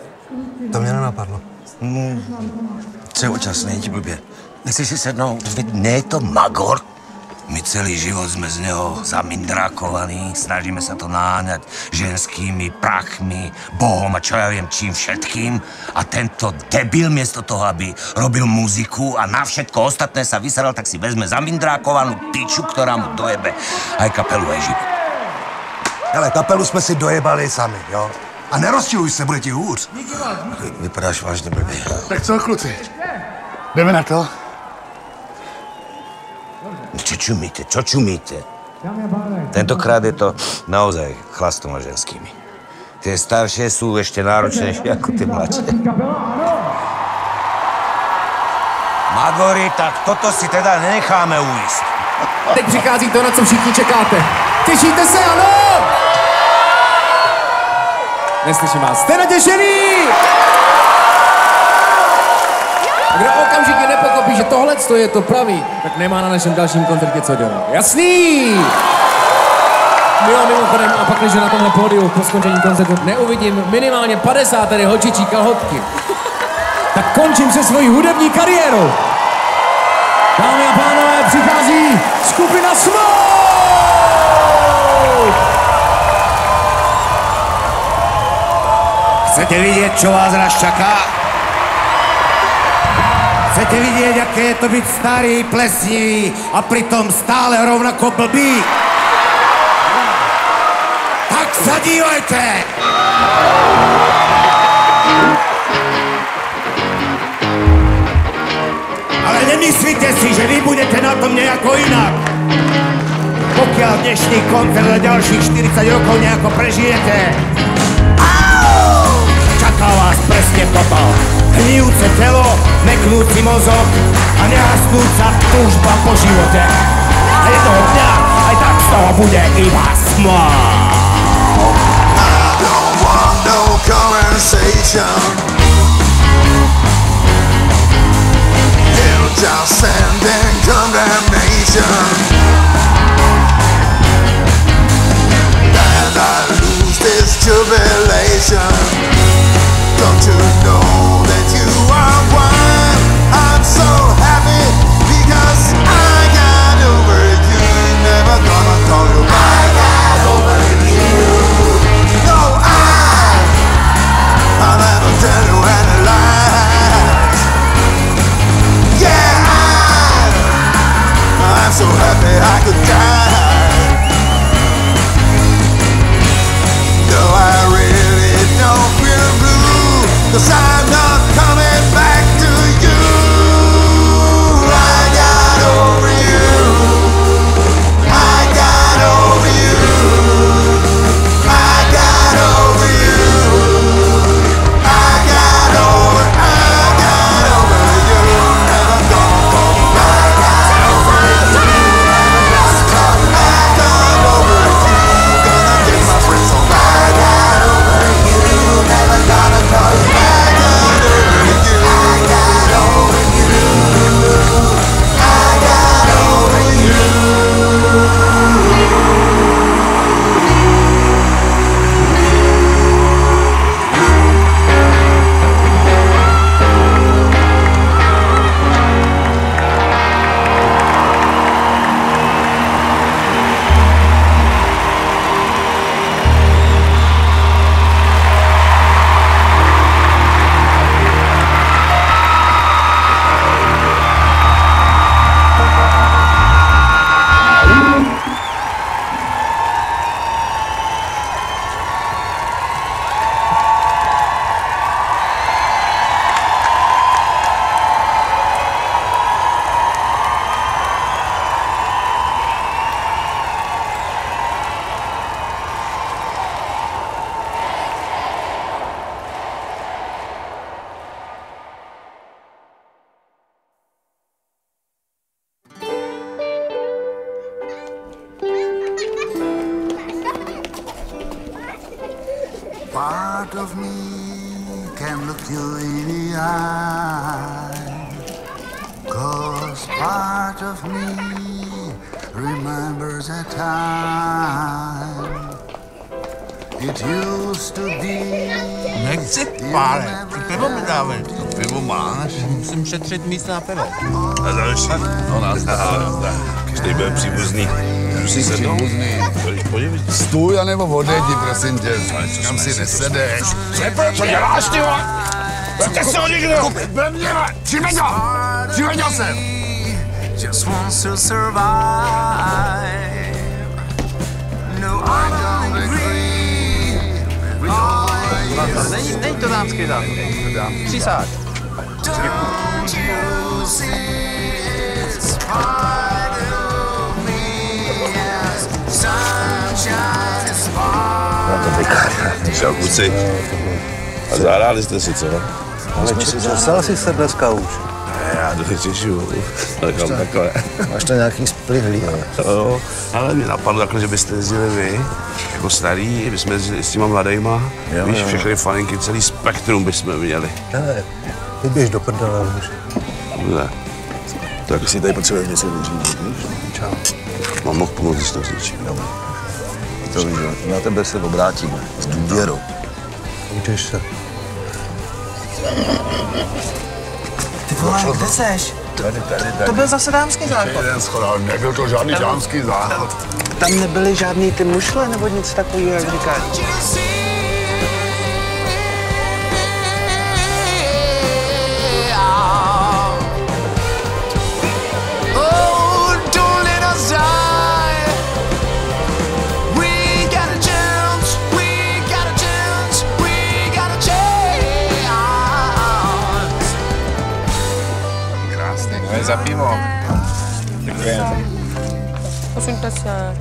S12: To mě nenapadlo.
S16: Co je očasný, ti blbě. Nechceš si sednout? Ne je to magor? My celý život jsme z něho zamindrákovaní, snažíme se to náňať ženskými prachmi, bohom a čo ja viem čím všetkým. A tento debil miesto toho, aby robil muziku a na všetko ostatné sa vyseral, tak si vezme zamindrákovanou piču, ktorá mu dojebe aj kapelu, aj život.
S12: Hele, kapelu jsme si dojebali sami, jo? A nerozčiluj se, bude ti hůř.
S16: Vypadáš vážně blbě.
S6: Tak co, kluci? Jdeme na to?
S16: Čo čumíte? Tentokrát je to naozaj chlastom a ženskými. Tie staršie sú ešte náročnejšie ako tie mladšie. Magori, tak toto si teda nenecháme ujíst.
S8: Teď přichází to, na co všichni čekáte. Těšíte se, ano? Neslyším vás. Jste natěšený? A kdo okamžitě nepokopí, že tohle je to pravý, tak nemá na našem dalším koncertě co dělat. Jasný! Jo, mimochodem, a pak, když na tomhle pódiu po skončení koncertu neuvidím minimálně 50 tedy holčičí kalhotky, tak končím se svojí hudební kariérou. Dámy a pánové, přichází skupina Smoke!
S17: Chcete vidět, čo vás raz čaká? Chcete vidět, jaké je to být starý, plesnivý a přitom stále rovnako blbý? Tak zadívajte! Ale nemyslíte si, že vy budete na tom nejako jinak. Pokiaľ dnešní koncert a ďalších 40 rokov nejako prežijete, čaká vás presne popal. Hnijúce telo, meknúci mozog a nehasnúca túžba po živote. A jednoho dňa aj tak z toho bude iba smog.
S3: I don't want no conversation. It'll just end in condemnation. And I lose this jubilation. Don't you know that you are one? I'm so happy because I got over you. Never gonna call you back. I got over you. No, I'll never tell you any lies. Yeah, I'm so happy I could die. No, I really don't feel blue, 'cause I'm not coming back to you. I got over you. I got over you. I got over you. I got over you. Never gonna fall back. I got over you. I got over you. Gonna get my friends on back. I got over you. Never gonna call you back. part of me can look you in the eye. 'Cause part of me remembers a time it used to be.
S18: Nechci pále, ty pivo mi dávej. To pivo máš? Musím šetřit místo na pivo.
S9: A další. No nás každý bude příbuzný.
S6: Jsi příbuzný.
S9: Podívejte.
S6: Stůj anebo odejdi, prosím tě. Kam si nesedeš.
S9: Co děláš, ty vole? Berte se ho někdo!
S6: Přiveděl jsem!
S3: Just wants to survive. No, I don't agree with all
S18: Není to dámský zák. Přísáč.
S3: Don't you see it's part of me as sunshine is part.
S9: Čau, kluci. A zahráli jste si, co?
S11: Ale česal jsi se dneska už.
S9: Já do Češu. Takhle.
S7: Máš to nějaký splihlý,
S9: Jo, ale mě napadlo takhle, že byste jezdili vy, jako starý, bychom jezdili s těma mladejma.
S7: Jo,
S9: Víš,
S7: jo.
S9: všechny faninky, celý spektrum bychom měli.
S7: Ne, ty běž do prdele už.
S9: Ne. Tak
S7: si tady potřebuješ něco vyřídit, víš? Čau.
S9: Mám mohl pomoct, když to říčí.
S7: To víš, na tebe se obrátíme s důvěrou. Učeš se.
S18: Ty vole, kde seš?
S6: Tady.
S18: To byl zase dámský záchod.
S6: Jeden schodal, nebyl to žádný dámský záchod.
S18: Tam nebyly žádný ty mušle nebo něco takového, jak říkáš.
S3: Oh, don't let us die. We got a chance. We got a chance. We got a chance.
S6: Krásný.
S18: To je za pivo. Děkujeme.
S2: Posuňte se.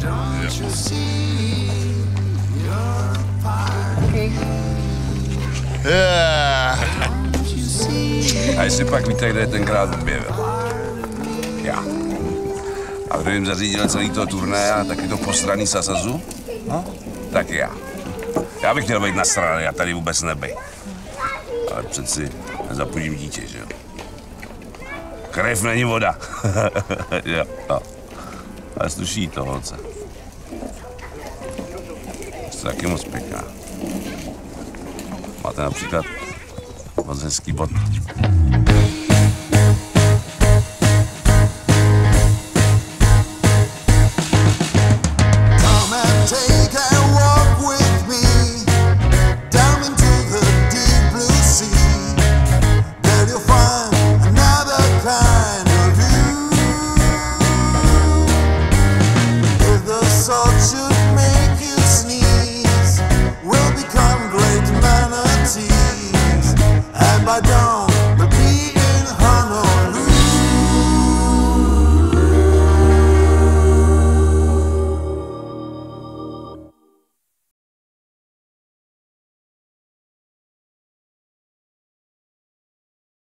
S9: A jestli pak víte, kde je tenkrát objevil? Já. A kdo jim zařídil celý toho turné a taky to posraný Sasazu? No, tak já. Já bych chtěl být nasraný a tady vůbec nebej. Ale přeci nezapudím dítě, že jo? Krev není voda. Jo, no. Ale sluší to, holce. To taky moc pěkná. Máte například moc hezký bod.